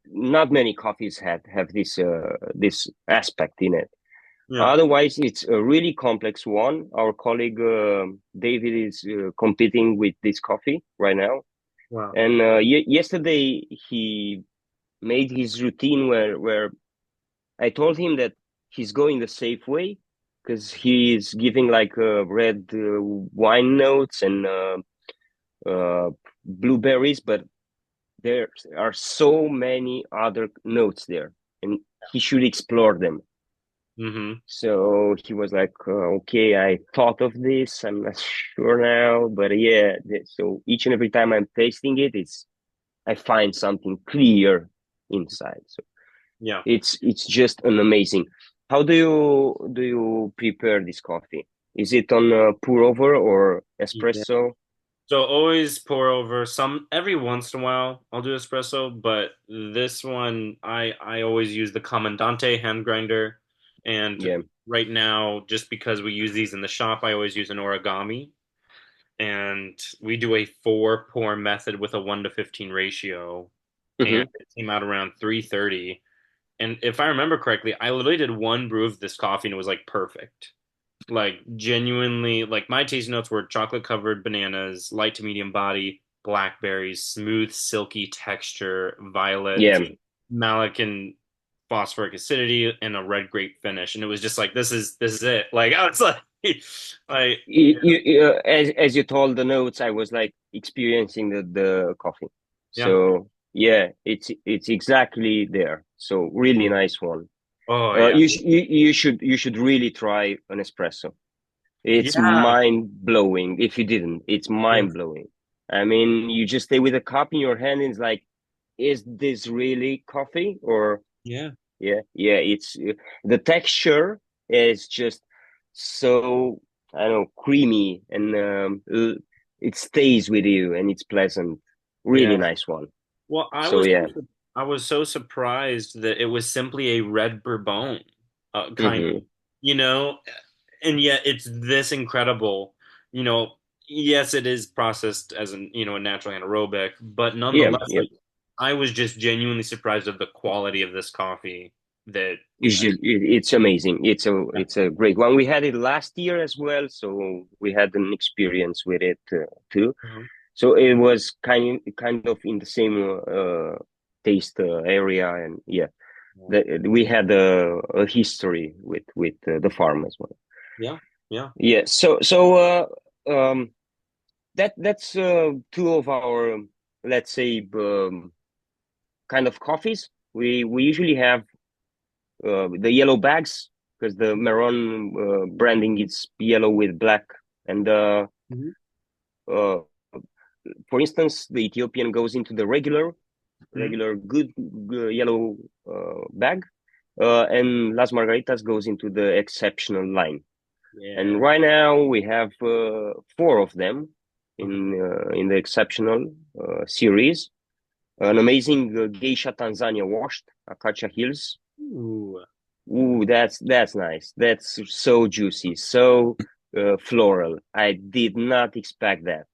Speaker 1: not many coffees have this aspect in it.
Speaker 2: Yeah.
Speaker 1: Otherwise, it's a really complex one. Our colleague David is competing with this coffee right now,
Speaker 2: Wow.
Speaker 1: and yesterday he made his routine where I told him that he's going the safe way because he is giving like red wine notes and uh, blueberries, but there are so many other notes there, and he should explore them.
Speaker 2: Hmm.
Speaker 1: So he was like, "Okay, I thought of this. I'm not sure now, but yeah." So each and every time I'm tasting it, I find something clear inside. So
Speaker 2: Yeah.
Speaker 1: It's just an amazing. How do you prepare this coffee? Is it on pour over or
Speaker 2: Yeah.
Speaker 1: espresso?
Speaker 2: So always pour over some every once in a while I'll do espresso, but this one I always use the Comandante hand grinder. And
Speaker 1: Yeah.
Speaker 2: right now, just because we use these in the shop, I always use an origami. And we do a four pour method with a 1 to 15 ratio. And
Speaker 1: Hmm.
Speaker 2: it came out around 330. And if I remember correctly, I literally did one brew of this coffee and it was like perfect. Like genuinely, like my tasting notes were chocolate covered bananas, light to medium body, blackberries, smooth, silky texture, violet,
Speaker 1: Yeah.
Speaker 2: malic and phosphoric acidity, and a red grape finish. And it was just like this is it. Like I was like
Speaker 1: As you told the notes, I was like experiencing the coffee.
Speaker 2: yeah.
Speaker 1: So yeah, it's exactly there. So really nice one.
Speaker 2: Oh yeah.
Speaker 1: You should really try an espresso. It's
Speaker 2: Yeah.
Speaker 1: mind blowing. If you didn't, it's
Speaker 2: Yeah.
Speaker 1: mind blowing. I mean, you just stay with a cup in your hand and it's like, is this really coffee? Or
Speaker 2: Yeah.
Speaker 1: yeah, it's the texture is just so, I don't know, creamy, and it stays with you and it's pleasant. Really
Speaker 2: Yeah.
Speaker 1: nice one.
Speaker 2: Well,
Speaker 1: So yeah.
Speaker 2: I was so surprised that it was simply a red bourbon, kind of,
Speaker 1: Hmm.
Speaker 2: you know, and yet it's this incredible, you know. Yes, it is processed as an, a natural anaerobic, but
Speaker 1: Yeah,
Speaker 2: nonetheless,
Speaker 1: yeah.
Speaker 2: like I was just genuinely surprised of the quality of this coffee. That
Speaker 1: It's amazing.
Speaker 2: yeah.
Speaker 1: It's a great one. We had it last year as well, so we had an experience with it too.
Speaker 2: Uh-huh.
Speaker 1: So it was kind of in the same taste area, and yeah, we had a history with the farm as well.
Speaker 2: Yeah, yeah,
Speaker 1: Yeah. So that's two of our, let's say, kind of coffees. We usually have the yellow bags, because the Meron branding is yellow with black. And
Speaker 2: hmm
Speaker 1: uh, for instance, the Ethiopian goes into the
Speaker 2: hmm
Speaker 1: regular good yellow bag, and Las Margaritas goes into the exceptional line.
Speaker 2: yeah.
Speaker 1: And right now we have four of them
Speaker 2: Uh-huh.
Speaker 1: in the exceptional series. An amazing geisha Tanzania washed Acacia Hills.
Speaker 2: Ooh,
Speaker 1: Ooh, that's nice. That's so juicy, so floral. I did not expect that.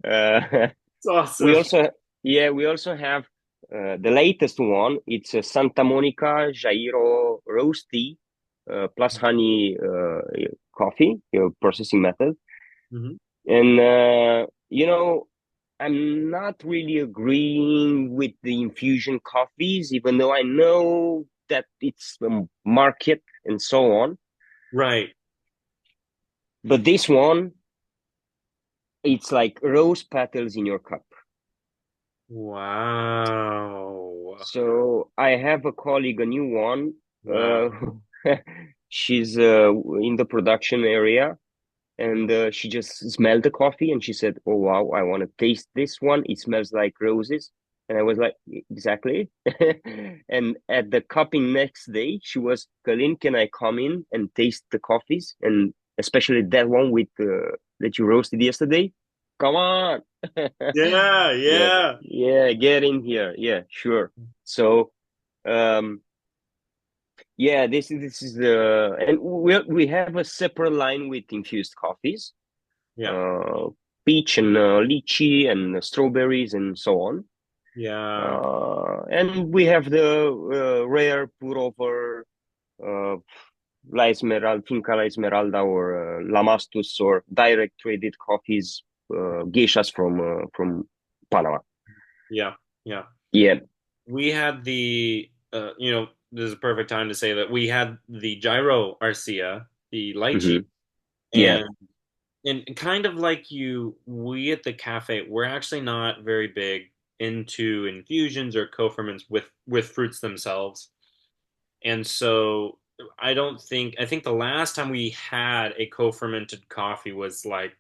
Speaker 2: it's
Speaker 1: we
Speaker 2: awesome.
Speaker 1: also, yeah, we also have the latest one. It's a Santa Monica Jairo roasty plus honey coffee processing method.
Speaker 2: Hmm.
Speaker 1: And I'm not really agreeing with the infusion coffees, even though I know that it's a market and so on.
Speaker 2: Right.
Speaker 1: But this one, it's like rose petals in your cup.
Speaker 2: Wow.
Speaker 1: So I have a colleague, a new one.
Speaker 2: Wow.
Speaker 1: She's in the production area, and she just smelled the coffee and she said, "Oh wow, I want to taste this one. It smells like roses." And I was like, "Exactly." And at the cupping next day, she was, "Calin, can I come in and taste the coffees, and especially that one with that you roasted yesterday? Come on."
Speaker 2: Yeah,
Speaker 1: Yeah,
Speaker 2: yeah.
Speaker 1: yeah, get in here. Yeah, sure. So um yeah, this is the, and we have a separate line with infused coffees,
Speaker 2: Yeah.
Speaker 1: uh, peach and lychee and strawberries and so on.
Speaker 2: Yeah.
Speaker 1: And we have the rare pour over uh, La Esmeralda, Finca La Esmeralda, or Lamastus, or direct traded coffees, geishas from Panama.
Speaker 2: Yeah. Yeah.
Speaker 1: Yeah.
Speaker 2: We had this is a perfect time to say that we had the Gyro Arcia, the lychee,
Speaker 1: Hmm. Yeah.
Speaker 2: and kind of like you, we at the cafe, we're actually not very big into infusions or co-ferments with fruits themselves. And so I think the last time we had a co-fermented coffee was like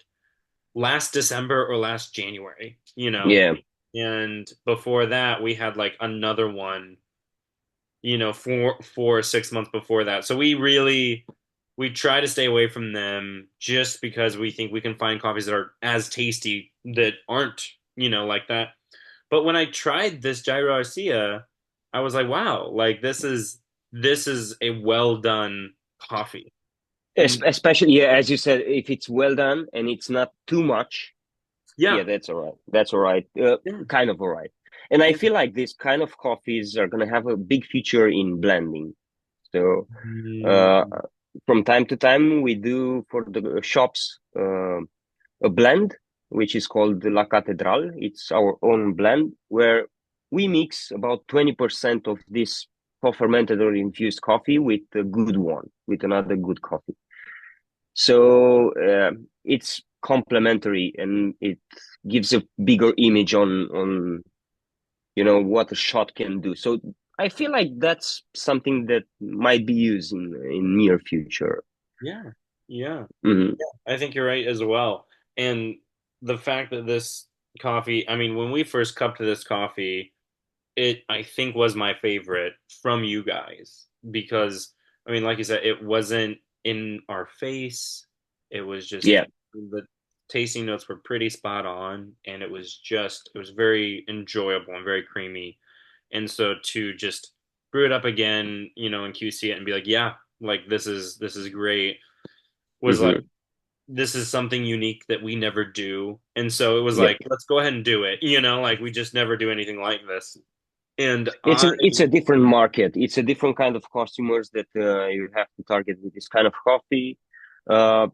Speaker 2: last December or last January.
Speaker 1: Yeah.
Speaker 2: And before that we had like another one, 4 or 6 months before that. So we try to stay away from them just because we think we can find coffees that are as tasty that aren't, like that. But when I tried this Gyro Arcia, I was like, wow, like this is a well done coffee. And
Speaker 1: Especially, yeah, as you said, if it's well done and it's not too much,
Speaker 2: yeah,
Speaker 1: yeah, that's all right. That's all right.
Speaker 2: yeah,
Speaker 1: Kind of all right. And I
Speaker 2: yeah.
Speaker 1: feel like this kind of coffees are gonna have a big future in blending. So uh,
Speaker 2: Mm,
Speaker 1: from time to time, we do for the shops a blend, which is called La Catedral. It's our own blend where we mix about 20% of this fermented or infused coffee with a good one, with another good coffee. So it's complementary and it gives a bigger image on what a shot can do. So I feel like that's something that might be used in near future.
Speaker 2: yeah, yeah.
Speaker 1: Hmm.
Speaker 2: I think you're right as well. And the fact that this coffee, I mean, when we first cupped this coffee, it I think was my favorite from you guys because I mean, like you said, it wasn't in our face. It was just
Speaker 1: Yeah.
Speaker 2: the tasting notes were pretty spot on, and it was very enjoyable and very creamy. And so to just brew it up again, and QC it and be like, yeah, like this is great was like
Speaker 1: Hmm.
Speaker 2: this is something unique that we never do. And so it was
Speaker 1: Yeah.
Speaker 2: like, let's go ahead and do it. Like we just never do anything like this. And
Speaker 1: It's a different market. It's a different kind of customers that you have to target with this kind of coffee. Uh,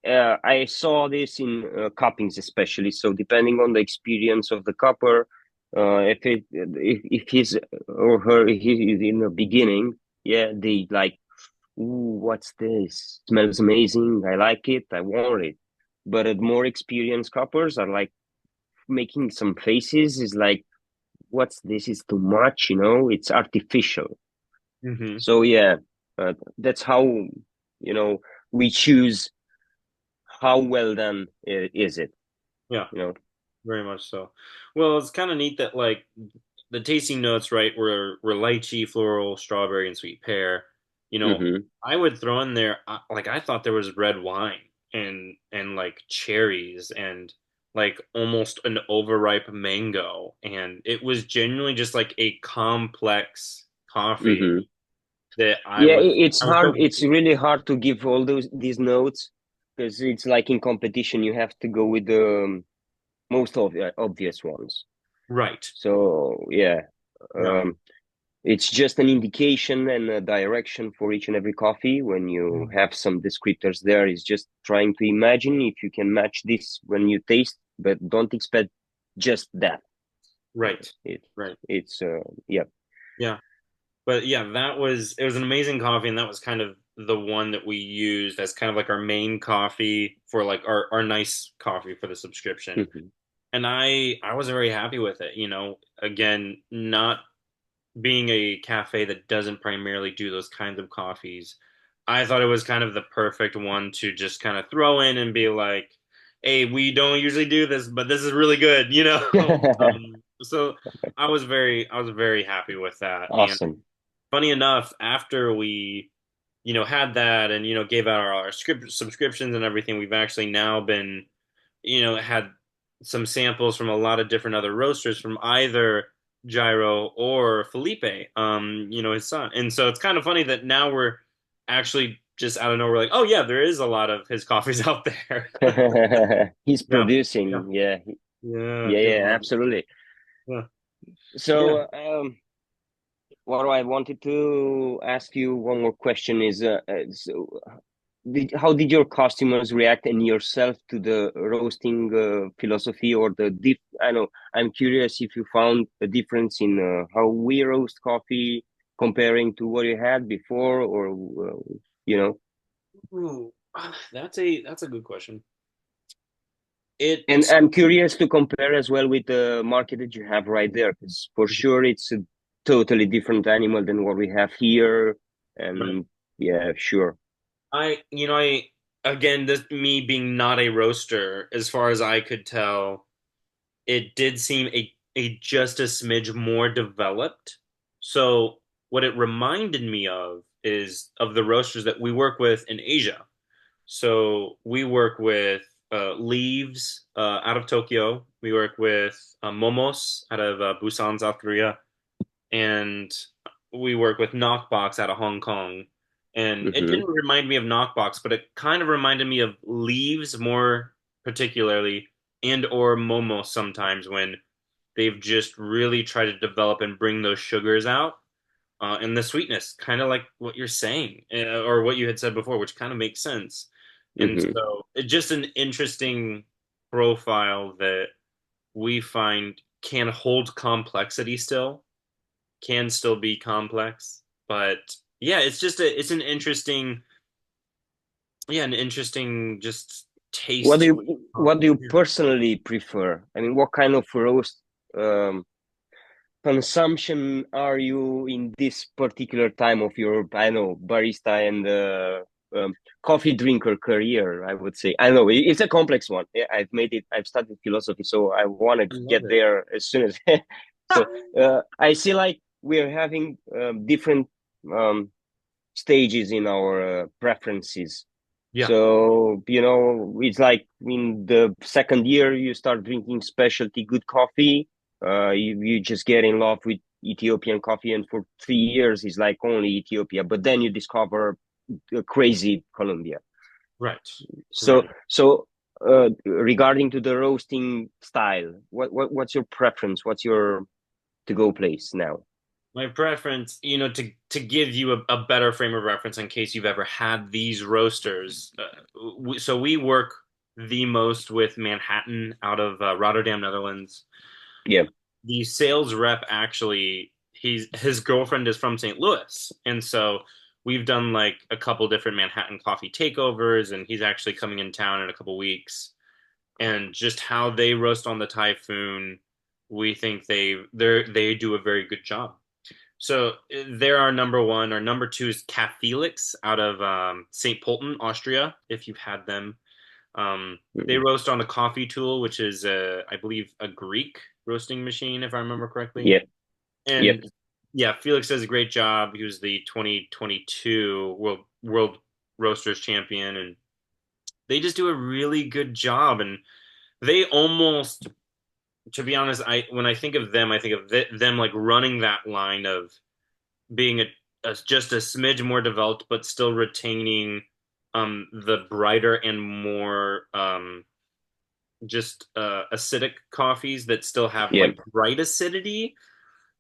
Speaker 1: I saw this in cuppings especially. So depending on the experience of the cupper, if he's or her he is in the beginning, yeah, they like, ooh, what's this? Smells amazing. I like it. I want it. But more experienced cuppers are like making some faces. Is like, what's this? Is too much. It's artificial.
Speaker 2: Mhm.
Speaker 1: So yeah, that's how we choose how well done is it.
Speaker 2: Yeah,
Speaker 1: You know.
Speaker 2: very much so. Well, it's kind of neat that like the tasting notes, right, were lychee, floral, strawberry, and sweet pear. You know,
Speaker 1: Hmm.
Speaker 2: I would throw in there like I thought there was red wine and like cherries and like almost an overripe mango, and it was genuinely just like a complex coffee
Speaker 1: Hmm.
Speaker 2: that
Speaker 1: Yeah, it's
Speaker 2: I was
Speaker 1: hard.
Speaker 2: hoping.
Speaker 1: It's really hard to give all these notes because it's like in competition, you have to go with the most obvious ones.
Speaker 2: Right.
Speaker 1: So yeah,
Speaker 2: Yeah.
Speaker 1: um, it's just an indication and a direction for each and every coffee. When you have some descriptors there, it's just trying to imagine if you can match this when you taste, but don't expect just that.
Speaker 2: Right.
Speaker 1: It
Speaker 2: Right.
Speaker 1: it's yeah.
Speaker 2: Yeah. But yeah, it was an amazing coffee, and that was kind of the one that we used as kind of like our main coffee for like our nice coffee for the subscription.
Speaker 1: Mhm.
Speaker 2: And I was very happy with it. Again, not being a cafe that doesn't primarily do those kinds of coffees, I thought it was kind of the perfect one to just kind of throw in and be like, "Hey, we don't usually do this, but this is really good." So I was very happy with that. And
Speaker 1: Awesome.
Speaker 2: funny enough, after we had that and gave out our script subscriptions and everything, we've actually now been had some samples from a lot of different other roasters from either Gyro or Felipe, his son. And so it's kind of funny that now we're actually just out of nowhere like, oh yeah, there is a lot of his coffees out there.
Speaker 1: He's
Speaker 2: Yeah, yeah,
Speaker 1: producing. Yeah.
Speaker 2: yeah,
Speaker 1: Yeah,
Speaker 2: yeah,
Speaker 1: yeah, absolutely.
Speaker 2: yeah, yeah.
Speaker 1: So, what I wanted to ask you one more question is, how did your customers react and yourself to the roasting philosophy or the diff? I know I'm curious if you found a difference in how we roast coffee comparing to what you had before, or you know.
Speaker 2: Ooh, that's a good question. It
Speaker 1: And I'm curious to compare as well with the market that you have right there, because for sure it's a totally different animal than what we have here.
Speaker 2: right.
Speaker 1: And yeah, sure.
Speaker 2: I again, this me being not a roaster, as far as I could tell, it did seem a just a smidge more developed. So what it reminded me of is of the roasters that we work with in Asia. So we work with Leaves out of Tokyo. We work with Momos out of Busan, South Korea, and we work with Knockbox out of Hong Kong. And it
Speaker 1: Hmm.
Speaker 2: didn't remind me of Knockbox, but it kind of reminded me of Leaves more particularly, and or Momos sometimes when they've just really tried to develop and bring those sugars out and the sweetness, kind of like what you're saying, or what you had said before, which kind of makes sense. And
Speaker 1: Hmm.
Speaker 2: so it's just an interesting profile that we find can hold complexity still, can still be complex. But yeah, it's an interesting, yeah, an interesting just
Speaker 1: What do
Speaker 2: taste.
Speaker 1: you personally prefer? I mean, what kind of roast um, consumption are you in this particular time of your, I know, barista and coffee drinker career? I would say. I know it's a complex one. Yeah, I've made it. I've studied philosophy, so I want to
Speaker 2: I love
Speaker 1: get
Speaker 2: it.
Speaker 1: there as soon as. So I see like we're having different um, stages in our preferences.
Speaker 2: Yeah,
Speaker 1: So, it's like in the second year, you start drinking specialty good coffee. You just get in love with Ethiopian coffee. And for 3 years, it's like only Ethiopia. But then you discover crazy Colombia.
Speaker 2: right,
Speaker 1: So,
Speaker 2: right.
Speaker 1: regarding to the roasting style, what's your preference? What's your to-go place now?
Speaker 2: My preference, to give you a better frame of reference in case you've ever had these roasters. So we work the most with Manhattan out of Rotterdam, Netherlands.
Speaker 1: Yeah.
Speaker 2: The sales rep actually, his girlfriend is from St. Louis, and so we've done like a couple different Manhattan coffee takeovers, and he's actually coming in town in a couple weeks. And just how they roast on the Typhoon, we think they do a very good job. So they're our number one. Our number two is Cat Felix out of St. Polten, Austria. If you've had them, they
Speaker 1: Mhm.
Speaker 2: roast on a coffee tool, which is, I believe, a Greek roasting machine, if I remember correctly.
Speaker 1: Yep. Yep.
Speaker 2: And yeah, Felix does a great job. He was the 2022 World Roasters champion, and they just do a really good job. And they almost, to be honest, I when I think of them, I think of them like running that line of being just a smidge more developed, but still retaining the brighter and more just acidic coffees that still have like
Speaker 1: Yep.
Speaker 2: bright acidity,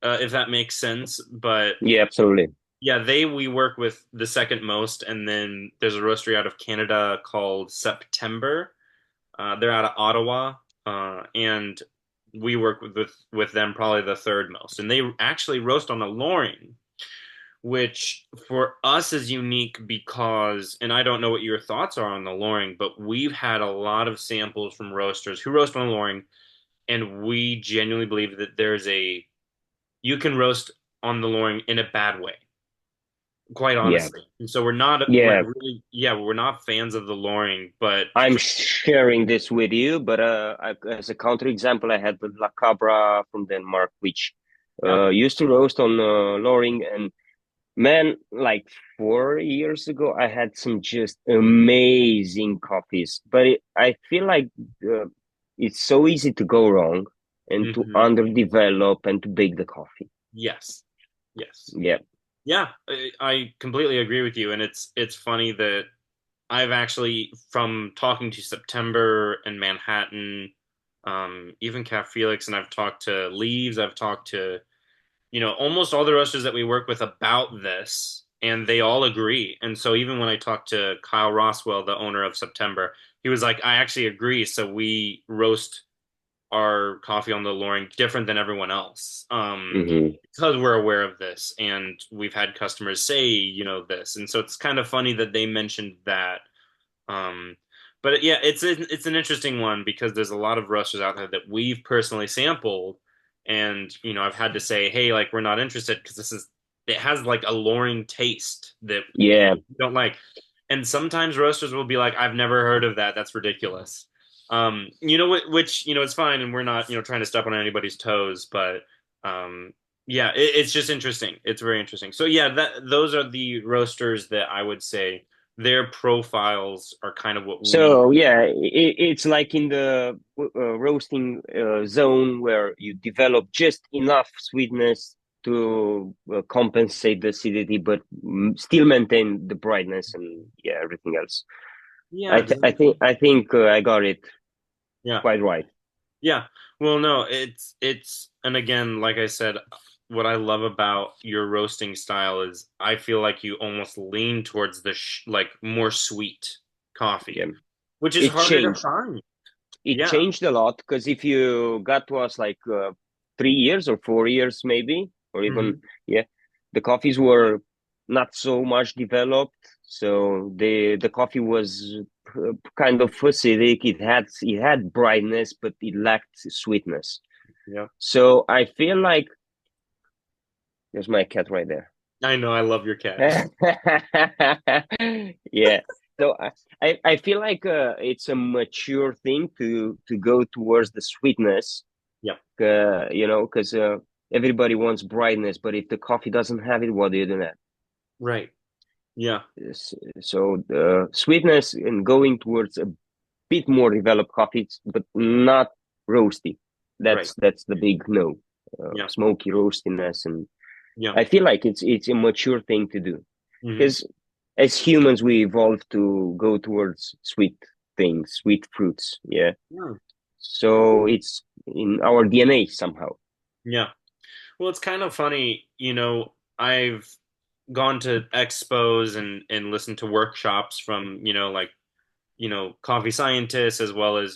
Speaker 2: if that makes sense. But
Speaker 1: Yeah, absolutely.
Speaker 2: yeah, we work with the second most, and then there's a roastery out of Canada called September. They're out of Ottawa, and we work with them probably the third most, and they actually roast on a Loring, which for us is unique because, and I don't know what your thoughts are on the Loring, but we've had a lot of samples from roasters who roast on Loring, and we genuinely believe that you can roast on the Loring in a bad way, quite
Speaker 1: Yeah.
Speaker 2: honestly. And so we're not like
Speaker 1: Yeah.
Speaker 2: really, yeah, we're not fans of the Loring, but
Speaker 1: I'm sharing this with you, but as a counter example, I had the La Cabra from Denmark, which
Speaker 2: yeah,
Speaker 1: used to roast on Loring. And man, like 4 years ago, I had some just amazing coffees. But I feel like uh, it's so easy to go wrong and to
Speaker 2: hmm,
Speaker 1: underdevelop and to bake the coffee.
Speaker 2: yes, yes,
Speaker 1: Yeah.
Speaker 2: yeah, I completely agree with you, and it's funny that I've actually, from talking to September and Manhattan, even Cat Felix, and I've talked to Leaves, I've talked to, almost all the roasters that we work with about this, and they all agree. And so even when I talked to Kyle Roswell, the owner of September, he was like, I actually agree. So we roast our coffee on the Loring different than everyone else.
Speaker 1: Hmm.
Speaker 2: Because we're aware of this and we've had customers say, this. And so it's kind of funny that they mentioned that. Um, but yeah, it's an interesting one because there's a lot of roasters out there that we've personally sampled, and I've had to say, hey, like we're not interested because it has like a Loring taste that
Speaker 1: Yeah.
Speaker 2: we don't like, and sometimes roasters will be like, I've never heard of that. That's ridiculous. Which it's fine, and we're not trying to step on anybody's toes, but Yeah, it's just interesting. It's very interesting. So yeah, that those are the roasters that I would say their profiles are kind of what we.
Speaker 1: So yeah, it's like in the roasting zone where you develop just enough sweetness to compensate the acidity, but still maintain the brightness and yeah, everything else.
Speaker 2: Yeah,
Speaker 1: I think I got it
Speaker 2: yeah,
Speaker 1: quite right.
Speaker 2: yeah. Well, no, it's and again, like I said, what I love about your roasting style is I feel like you almost lean towards the like more sweet
Speaker 1: Yeah,
Speaker 2: coffee, which is
Speaker 1: it
Speaker 2: harder to
Speaker 1: changed.
Speaker 2: find.
Speaker 1: It
Speaker 2: Yeah.
Speaker 1: changed a lot because if you got to us like 3 years or 4 years maybe, or even
Speaker 2: Hmm.
Speaker 1: yeah, the coffees were not so much developed, so the coffee was kind of acidic. It had brightness, but it lacked sweetness.
Speaker 2: Yeah.
Speaker 1: So I feel like there's my cat right there.
Speaker 2: I know, I love your cat.
Speaker 1: Yeah. So I feel like it's a mature thing to go towards the sweetness,
Speaker 2: Yeah.
Speaker 1: because everybody wants brightness, but if the coffee doesn't have it, what do you do then?
Speaker 2: Right. Yeah.
Speaker 1: So the sweetness and going towards a bit more developed coffees, but not roasty.
Speaker 2: Right.
Speaker 1: That's the big no.
Speaker 2: Yeah.
Speaker 1: Smoky roastiness, and
Speaker 2: Yeah.
Speaker 1: I feel like it's a mature thing to do
Speaker 2: Hmm.
Speaker 1: because as humans we evolved to go towards sweet things, sweet fruits. Yeah,
Speaker 2: Yeah.
Speaker 1: so it's in our DNA somehow.
Speaker 2: Yeah. Well, it's kind of funny, I've gone to expos and listened to workshops from, like, coffee scientists as well as,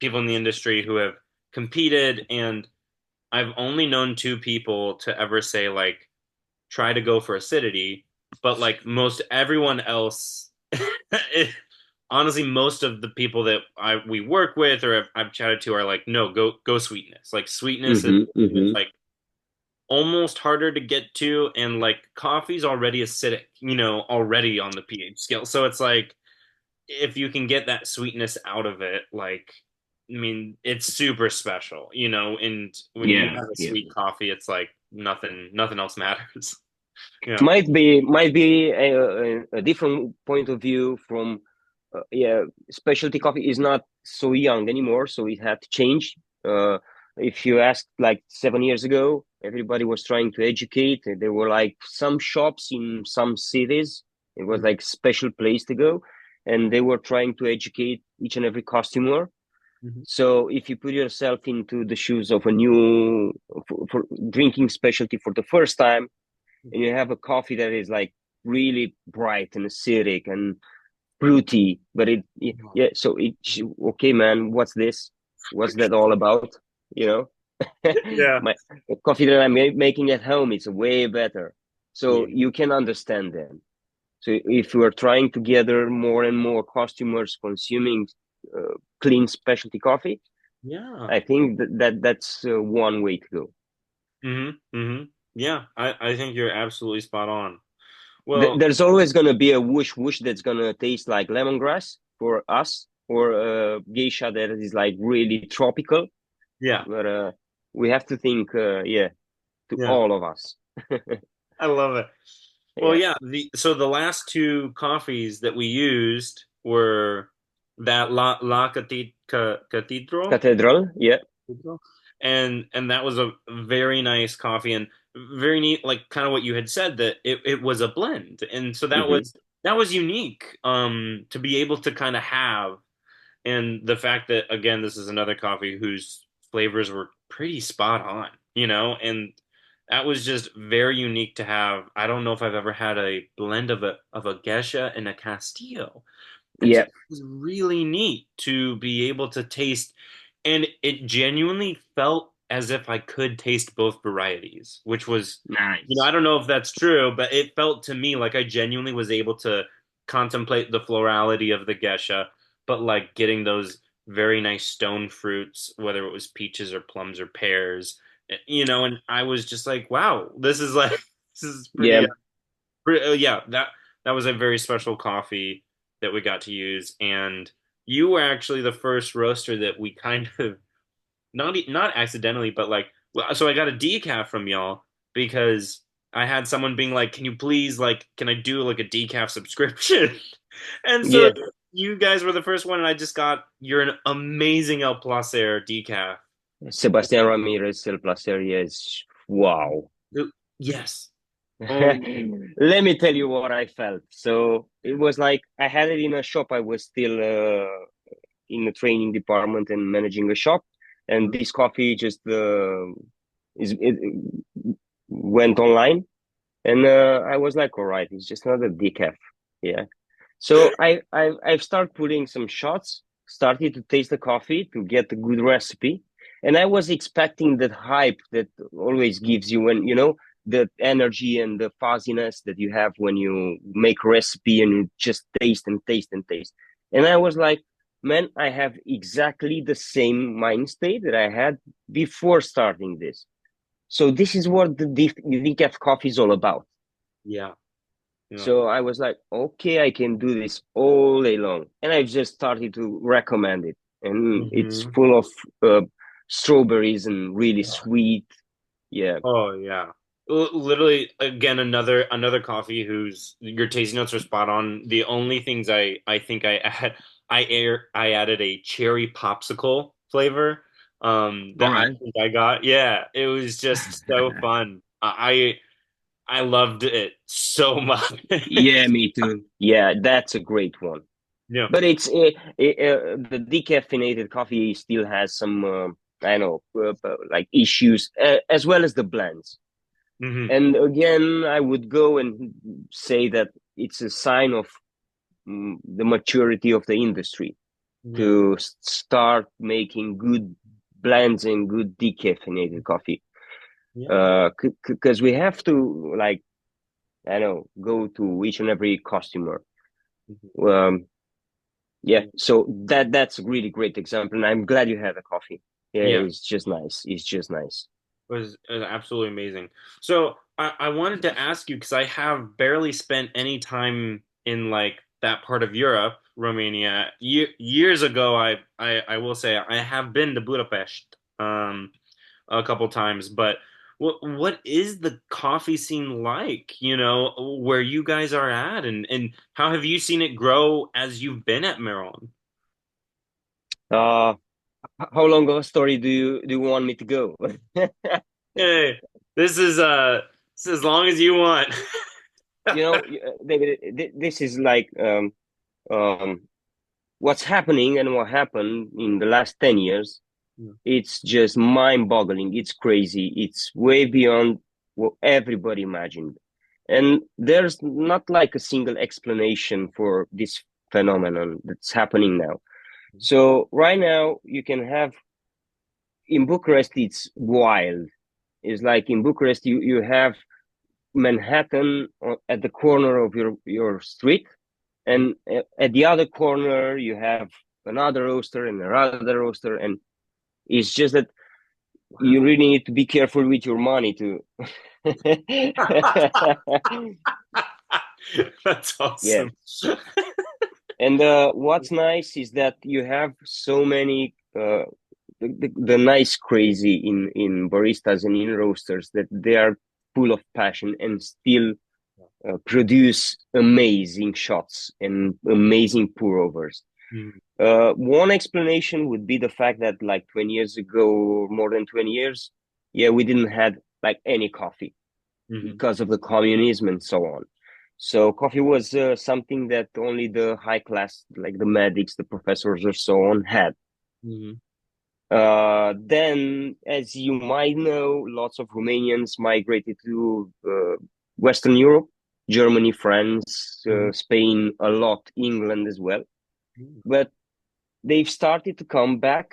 Speaker 2: people in the industry who have competed. And I've only known two people to ever say, like, try to go for acidity, but like most everyone else, honestly, most of the people that we work with or I've chatted to are like, no, go sweetness. Like sweetness is
Speaker 1: Mm-hmm,
Speaker 2: it's
Speaker 1: mm-hmm.
Speaker 2: like almost harder to get to, and like coffee's already acidic, already on the pH scale. So it's like if you can get that sweetness out of it, like I mean, it's super special, and when you
Speaker 1: Yeah,
Speaker 2: have a
Speaker 1: yeah.
Speaker 2: sweet coffee, it's like nothing else matters. Yeah.
Speaker 1: Might be a different point of view from yeah. Specialty coffee is not so young anymore, so it had to change. If you asked like 7 years ago, everybody was trying to educate. There were like some shops in some cities. It was like special place to go, and they were trying to educate each and every customer.
Speaker 2: Mhm.
Speaker 1: So if you put yourself into the shoes of a new for drinking specialty for the first time, and you have a coffee that is like really bright and acidic and fruity, but yeah, so it okay, man, what's this? What's that all about? You know,
Speaker 2: Yeah.
Speaker 1: my the coffee that I'm making at home is way better. So
Speaker 2: Yeah.
Speaker 1: you can understand them. So if you are trying to gather more and more customers consuming clean specialty coffee,
Speaker 2: Yeah.
Speaker 1: I think that's one way to go.
Speaker 2: Yeah, I think you're absolutely spot on. Well,
Speaker 1: There's always going to be a whoosh whoosh that's going to taste like lemongrass for us, or a geisha that is like really tropical.
Speaker 2: yeah.
Speaker 1: But we have to think, yeah, to
Speaker 2: Yeah.
Speaker 1: all of us.
Speaker 2: I love it. Well,
Speaker 1: Yeah.
Speaker 2: yeah, the last two coffees that we used were that La Cathedral,
Speaker 1: Cathedral. Yeah.
Speaker 2: and that was a very nice coffee and very neat, like kind of what you had said, that it was a blend, and so that
Speaker 1: Hmm.
Speaker 2: was unique, to be able to kind of have. And the fact that, again, this is another coffee whose flavors were pretty spot on, and that was just very unique to have. I don't know if I've ever had a blend of a Gesha and a Castillo. And so
Speaker 1: Yeah.
Speaker 2: it was really neat to be able to taste, and it genuinely felt as if I could taste both varieties, which was, I
Speaker 1: Nice.
Speaker 2: don't know if that's true, but it felt to me like I genuinely was able to contemplate the florality of the Gesha, but like getting those very nice stone fruits, whether it was peaches or plums or pears, and I was just like, wow, this is like, this is
Speaker 1: Yeah.
Speaker 2: yeah, that was a very special coffee that we got to use, and you were actually the first roaster that we kind of not accidentally, but like So I got a decaf from y'all because I had someone being like, "Can you please can I do like a decaf subscription?" And so
Speaker 1: Yeah,
Speaker 2: you guys were the first one, and I just got you're an amazing El Placer decaf.
Speaker 1: Sebastian Ramirez, El Placer, yes, wow.
Speaker 2: Yes. Oh,
Speaker 1: Let me tell you what I felt. So it was like I had it in a shop. I was still in the training department and managing a shop, and this coffee just it went online, and I was like, all right, it's just another decaf, yeah. So I've started putting some shots, started to taste the coffee to get a good recipe, and I was expecting that hype that always gives you when you know the energy and the fuzziness that you have when you make a recipe and you just taste and taste and taste. And I was like, man, I have exactly the same mind state that I had before starting this. So this is what the decaf coffee is all about.
Speaker 2: yeah. Yeah.
Speaker 1: So I was like, okay, I can do this all day long. And I just started to recommend it. And it's
Speaker 2: Hmm.
Speaker 1: full of uh, strawberries and really sweet. Yeah.
Speaker 2: Oh yeah. Literally again another coffee whose your tasting notes are spot on. The only things I think I added a cherry popsicle flavor
Speaker 1: All
Speaker 2: that I
Speaker 1: right.
Speaker 2: think I got. Yeah, it was just so fun. I loved it so much.
Speaker 1: Yeah, me too. Yeah, that's a great one.
Speaker 2: Yeah.
Speaker 1: But the decaffeinated coffee still has some, I don't know, like issues, as well as the blends.
Speaker 2: Hmm.
Speaker 1: And again, I would go and say that it's a sign of the maturity of the industry
Speaker 2: Yeah.
Speaker 1: to start making good blends and good decaffeinated coffee.
Speaker 2: Yeah.
Speaker 1: Because we have to like I know go to each and every customer.
Speaker 2: Mhm.
Speaker 1: Um, yeah,
Speaker 2: Yeah.
Speaker 1: so that's a really great example, and I'm glad you had a coffee. Yeah,
Speaker 2: Yeah.
Speaker 1: it's just nice. It's just nice.
Speaker 2: It was absolutely amazing. So I wanted to ask you because I have barely spent any time in like that part of Europe, Romania. Years ago, I will say I have been to Budapest a couple times, but what is the coffee scene like? You know, where you guys are at, and how have you seen it grow as you've been at Meron?
Speaker 1: Uh, how long of a story do you want me to go?
Speaker 2: Hey, this is this is as long as you want.
Speaker 1: David, this is like um, what's happening and what happened in the last 10 years. It's just mind-boggling. It's crazy. It's way beyond what everybody imagined. And there's not like a single explanation for this phenomenon that's happening now. So right now you can have in Bucharest, it's wild. It's like in Bucharest, you have Manhattan at the corner of your street, and at the other corner you have another roaster and another roaster, and it's just that you
Speaker 2: Wow.
Speaker 1: really need to be careful with your money too.
Speaker 2: That's
Speaker 1: Yeah,
Speaker 2: awesome.
Speaker 1: and what's nice is that you have so many the nice crazy in baristas and in roasters that they are full of passion and still produce amazing shots and amazing pour overs.
Speaker 2: Mhm.
Speaker 1: One explanation would be the fact that like 20 years ago, or more than 20 years, yeah, we didn't had like any coffee
Speaker 2: Mhm.
Speaker 1: because of the communism and so on. So coffee was something that only the high class, like the medics, the professors, or so on, had.
Speaker 2: Mhm.
Speaker 1: Then, as you might know, lots of Romanians migrated to Western Europe, Germany, France,
Speaker 2: Mhm.
Speaker 1: Spain, a lot, England as well. But they've started to come back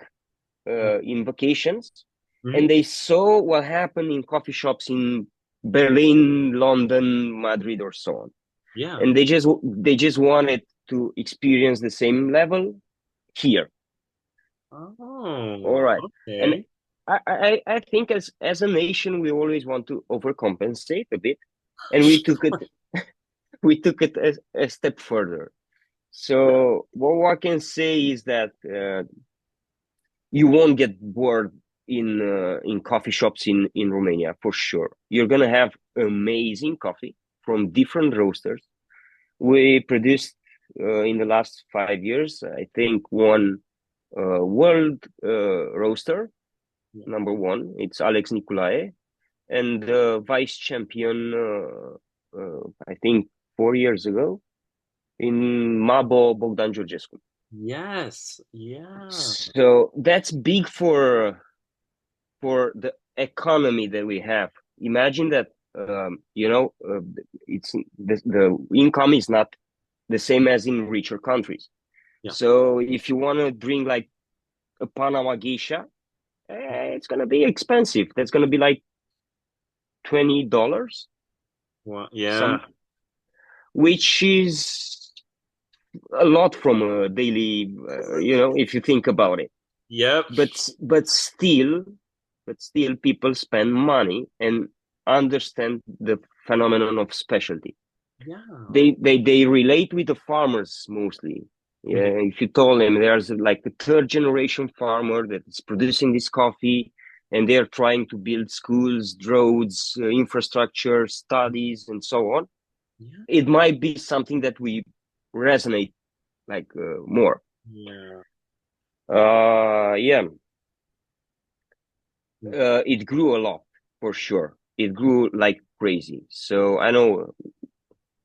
Speaker 1: in vacations, and
Speaker 2: Mhm.
Speaker 1: they saw what happened in coffee shops in Berlin, London, Madrid, or so on,
Speaker 2: Yeah.
Speaker 1: and they just wanted to experience the same level here. All
Speaker 2: Oh,
Speaker 1: right, and
Speaker 2: okay.
Speaker 1: I think as a nation we always want to overcompensate a bit, and we took it a step further. So what I can say is that you won't get bored in coffee shops in Romania for sure. You're gonna have amazing coffee from different roasters. We produced in the last 5 years, I think, one world roaster
Speaker 2: Yeah.
Speaker 1: number one. It's Alex Nicolae, and vice champion. I think 4 years ago in Mabo Bogdan Georgescu.
Speaker 2: Yes. Yeah.
Speaker 1: So that's big for the economy that we have. Imagine that it's the income is not the same as in richer countries.
Speaker 2: Yeah.
Speaker 1: So if you want to drink like a Panama geisha, it's gonna be expensive. That's gonna be like $20,
Speaker 2: Well, yeah.
Speaker 1: some which is a lot from a daily, if you think about it.
Speaker 2: Yep.
Speaker 1: But still people spend money and understand the phenomenon of specialty.
Speaker 2: Yeah.
Speaker 1: They relate with the farmers mostly.
Speaker 2: Mhm.
Speaker 1: Yeah, if you told them there's like a third generation farmer that is producing this coffee, and they're trying to build schools, roads, infrastructure, studies, and so on,
Speaker 2: Yeah.
Speaker 1: it might be something that we resonate like more.
Speaker 2: Yeah.
Speaker 1: Yeah,
Speaker 2: Mm.
Speaker 1: it grew a lot for sure. It grew like crazy. So I know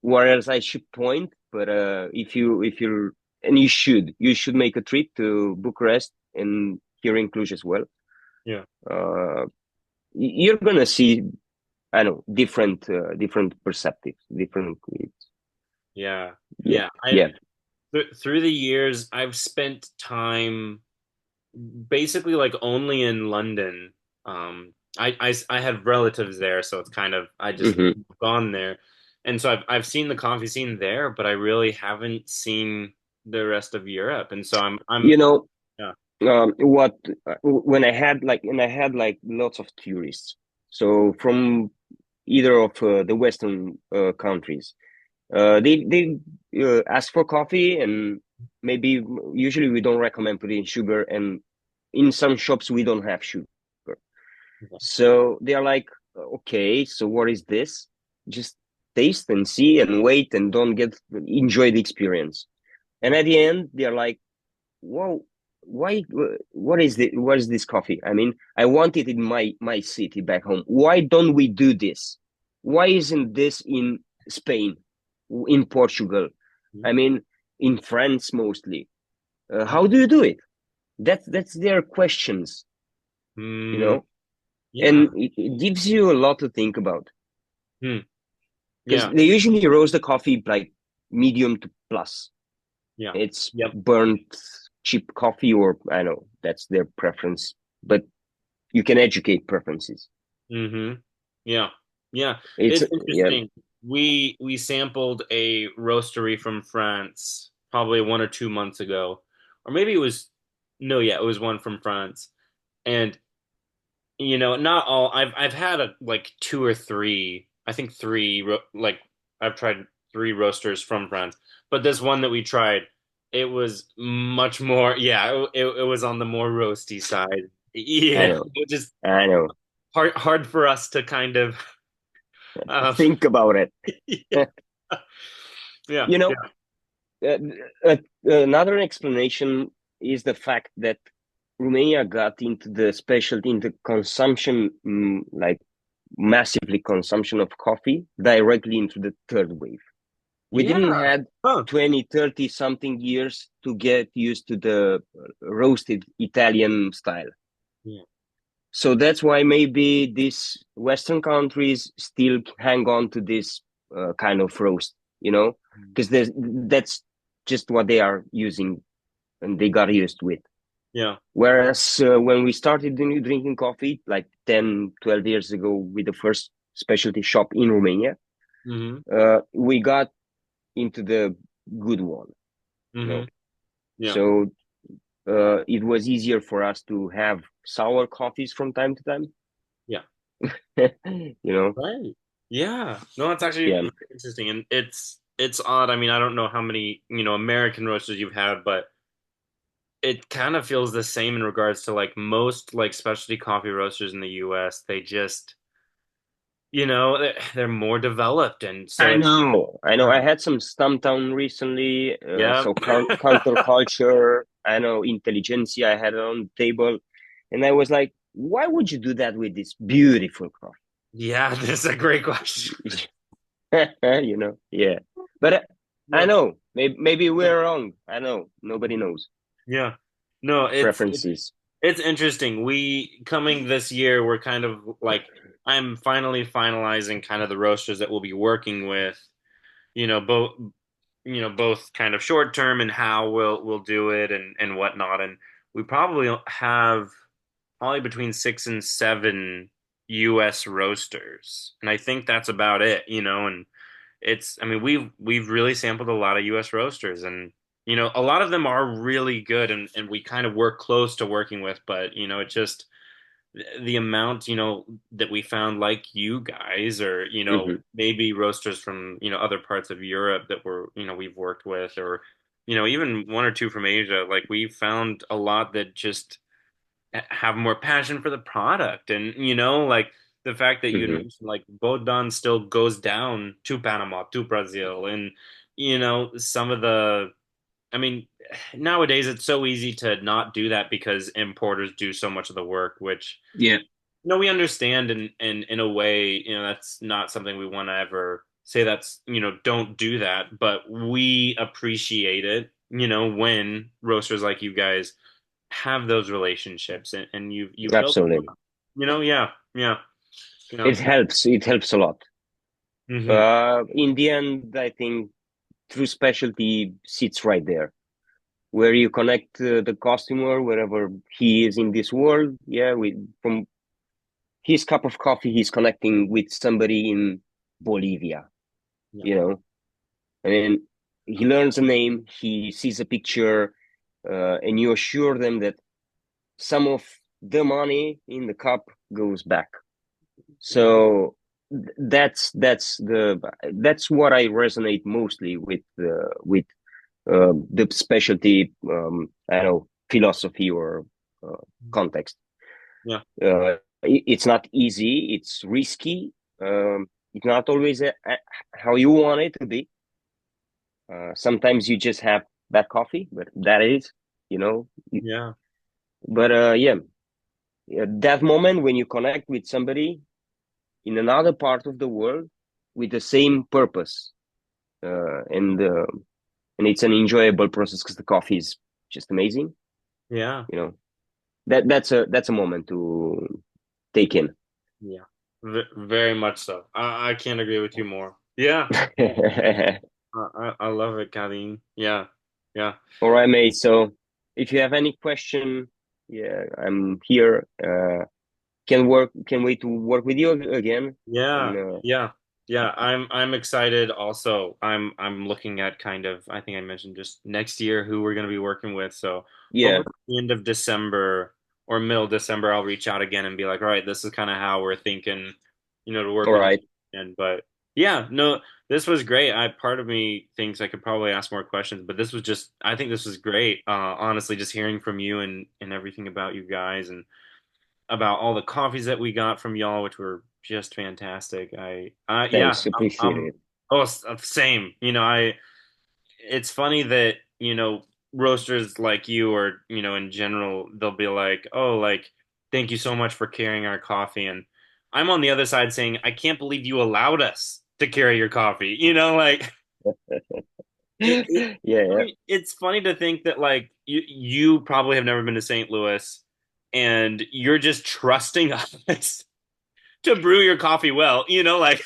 Speaker 1: where else I should point, but if you're and you should make a trip to Bucharest and here in Cluj as well.
Speaker 2: Yeah.
Speaker 1: Uh, you're gonna see, I know, different perspectives, different.
Speaker 2: Yeah.
Speaker 1: Yeah,
Speaker 2: Yeah.
Speaker 1: yeah.
Speaker 2: Through the years, I've spent time basically like only in London. I had relatives there, so it's kind of I just
Speaker 1: Hmm.
Speaker 2: gone there, and so I've seen the coffee scene there, but I really haven't seen the rest of Europe, and so I'm
Speaker 1: You know,
Speaker 2: yeah.
Speaker 1: what when I had like lots of tourists, so from either of the Western countries. They ask for coffee, and maybe usually we don't recommend putting sugar, and in some shops we don't have sugar. So they are like, okay, so what is this? Just taste and see and wait and don't get enjoy the experience. And at the end, they are like, whoa, why? What is this coffee? I mean, I want it in my city back home. Why don't we do this? Why isn't this in Spain, in Portugal? I mean, in France mostly. How do you do it? That's their questions, you
Speaker 2: Mm,
Speaker 1: know,
Speaker 2: yeah.
Speaker 1: and it gives you a lot to think about
Speaker 2: Hmm.
Speaker 1: because
Speaker 2: Yeah.
Speaker 1: they usually roast the coffee like medium to plus.
Speaker 2: Yeah.
Speaker 1: It's
Speaker 2: Yep.
Speaker 1: burnt cheap coffee, or I know that's their preference, but you can educate preferences.
Speaker 2: Mm-hmm. Yeah. Yeah.
Speaker 1: It's
Speaker 2: It's
Speaker 1: yeah.
Speaker 2: interesting. We sampled a roastery from France probably 1 or 2 months ago. Or maybe it was no, yeah, it was one from France. And not all I've had like two or three, I think three like I've tried three roasters from France. But this one that we tried, it was much more, yeah, it was on the more roasty side.
Speaker 1: I
Speaker 2: Yeah,
Speaker 1: know,
Speaker 2: it was just
Speaker 1: I know.
Speaker 2: hard for us to kind of um
Speaker 1: Think about it.
Speaker 2: yeah. Yeah,
Speaker 1: You know,
Speaker 2: yeah,
Speaker 1: uh, uh, another explanation is the fact that Romania got into the specialty, into consumption, like massively consumption of coffee directly into the third wave. We
Speaker 2: yeah.
Speaker 1: didn't had
Speaker 2: Huh.
Speaker 1: 20, 30 something years to get used to the roasted Italian style.
Speaker 2: Yeah.
Speaker 1: So that's why maybe these Western countries still hang on to this kind of roast, because that's just what they are using and they got used with.
Speaker 2: Yeah.
Speaker 1: Whereas when we started drinking coffee, like 10, 12 years ago with the first specialty shop in Romania,
Speaker 2: Mm-hmm.
Speaker 1: we got into the good one, you know.
Speaker 2: Mm-hmm. Yeah.
Speaker 1: So it was easier for us to have sour coffees from time to time,
Speaker 2: Yeah.
Speaker 1: you know.
Speaker 2: Right. Yeah. No, it's actually
Speaker 1: Yeah.
Speaker 2: interesting, and it's odd. I mean, I don't know how many American roasters you've had, but it kind of feels the same in regards to like most like specialty coffee roasters in the US. They just, they're more developed, and so
Speaker 1: I
Speaker 2: it's
Speaker 1: know, I know.
Speaker 2: yeah,
Speaker 1: I had some Stumptown recently,
Speaker 2: yeah,
Speaker 1: so counterculture. I know intelligentsia. I had it on the table, and I was like, "Why would you do that with this beautiful
Speaker 2: yeah. That's a great question.
Speaker 1: coffee?" Yeah. But I
Speaker 2: No,
Speaker 1: know, maybe we're wrong. I know, nobody knows
Speaker 2: yeah, no,
Speaker 1: preferences.
Speaker 2: it's interesting. We coming this year, we're kind of like I'm finally finalizing kind of the roasters that we'll be working with. Both both kind of short term and how we'll do it and whatnot. And we probably have probably between 6 and 7 U.S. roasters, and I think that's about it. And it's I mean we've really sampled a lot of US roasters, and a lot of them are really good, and we kind of work close to working with, but it just the amount that we found like you guys, or
Speaker 1: Hmm.
Speaker 2: maybe roasters from other parts of Europe that we've worked with, or even one or two from Asia, like we found a lot that just have more passion for the product. And like the fact that you had
Speaker 1: Hmm.
Speaker 2: mentioned like Bodgan still goes down to Panama, to Brazil, and some of the I mean nowadays it's so easy to not do that because importers do so much of the work, which
Speaker 1: Yeah,
Speaker 2: we understand, and in a way that's not something we want to ever say, that's don't do that, but we appreciate it when roasters like you guys have those relationships, and you've built them
Speaker 1: absolutely.
Speaker 2: up. Yeah, yeah, yeah.
Speaker 1: It helps. It helps a lot.
Speaker 2: Hmm.
Speaker 1: In the end, I think true specialty sits right there, where you connect the customer wherever he is in this world. Yeah, from his cup of coffee, he's connecting with somebody in Bolivia.
Speaker 2: Yeah,
Speaker 1: You know, and then he learns a name, he sees a picture, and you assure them that some of the money in the cup goes back. So that's what I resonate mostly with the specialty I don't know philosophy or uh, context.
Speaker 2: yeah,
Speaker 1: It's not easy. It's risky. It's not always how you want it to be. Sometimes you just have bad coffee, but that is, you know.
Speaker 2: yeah,
Speaker 1: But yeah, that moment when you connect with somebody in another part of the world with the same purpose, and it's an enjoyable process because the coffee is just amazing.
Speaker 2: yeah,
Speaker 1: You know, that's a moment to take in.
Speaker 2: yeah. Very much so. I can't agree with you more. Yeah, I love it, Kalin. Yeah, yeah,
Speaker 1: All right, mate. So if you have any question, yeah, I'm here. Can wait to work with you again. And
Speaker 2: yeah, yeah, yeah. I'm excited. Also, I'm looking at kind of, I think I mentioned just next year who we're going to be working with. So
Speaker 1: yeah,
Speaker 2: hopefully at the end of December or middle December, I'll reach out again and be like, all right, this is kind of how we're thinking, to work
Speaker 1: all
Speaker 2: with you.
Speaker 1: right.
Speaker 2: And but yeah, no, this was great. Part of me thinks I could probably ask more questions, but I think this was great. Honestly, just hearing from you and everything about you guys, and about all the coffees that we got from y'all, which were just fantastic. Yeah,
Speaker 1: Thanks, appreciate
Speaker 2: I'm
Speaker 1: it.
Speaker 2: oh, same. It's funny that, roasters like you, or, in general, they'll be like, oh, like, thank you so much for carrying our coffee. And I'm on the other side saying, I can't believe you allowed us to carry your coffee. Like,
Speaker 1: Yeah, yeah.
Speaker 2: it's funny to think that like you probably have never been to St. Louis, and you're just trusting us to brew your coffee well, like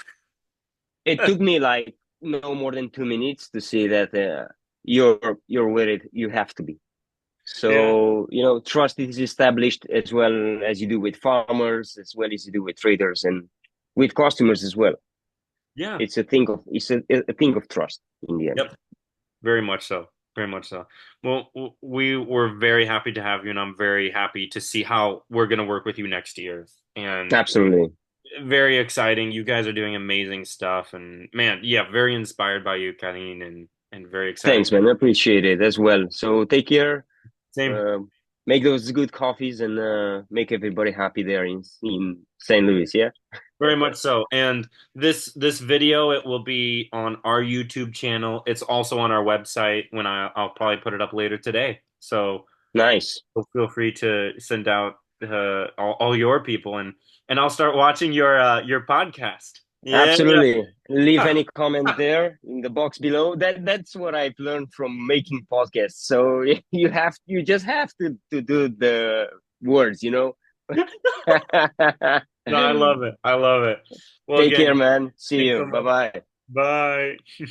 Speaker 1: It took me like no more than 2 minutes to see that you're with it. You have to be.
Speaker 2: yeah,
Speaker 1: So, trust is established as well as you do with farmers, as well as you do with traders and with customers as well.
Speaker 2: yeah,
Speaker 1: It's a thing of trust in the end.
Speaker 2: yep, very much so, very much so. Well, we were very happy to have you, and I'm very happy to see how we're going to work with you next year. And
Speaker 1: Absolutely.
Speaker 2: very exciting. You guys are doing amazing stuff, and man, yeah, very inspired by you, Kalin, and very excited.
Speaker 1: Thanks, man. I appreciate it as well. So take care.
Speaker 2: Same.
Speaker 1: uh, make those good coffees and make everybody happy there in St. Louis. Yeah,
Speaker 2: Very much so. And this video, it will be on our YouTube channel. It's also on our website when I'll probably put it up later today. So
Speaker 1: nice.
Speaker 2: feel free to send out all your people, and I'll start watching your podcast. Yeah.
Speaker 1: Absolutely. Leave any comment there in the box below. That's what I've learned from making podcasts. So you just have to do the words, you know.
Speaker 2: No, I love it. I love it. Well,
Speaker 1: Take
Speaker 2: again,
Speaker 1: care, man. See
Speaker 2: thanks
Speaker 1: you.
Speaker 2: so
Speaker 1: Bye
Speaker 2: much.
Speaker 1: bye.
Speaker 2: Bye.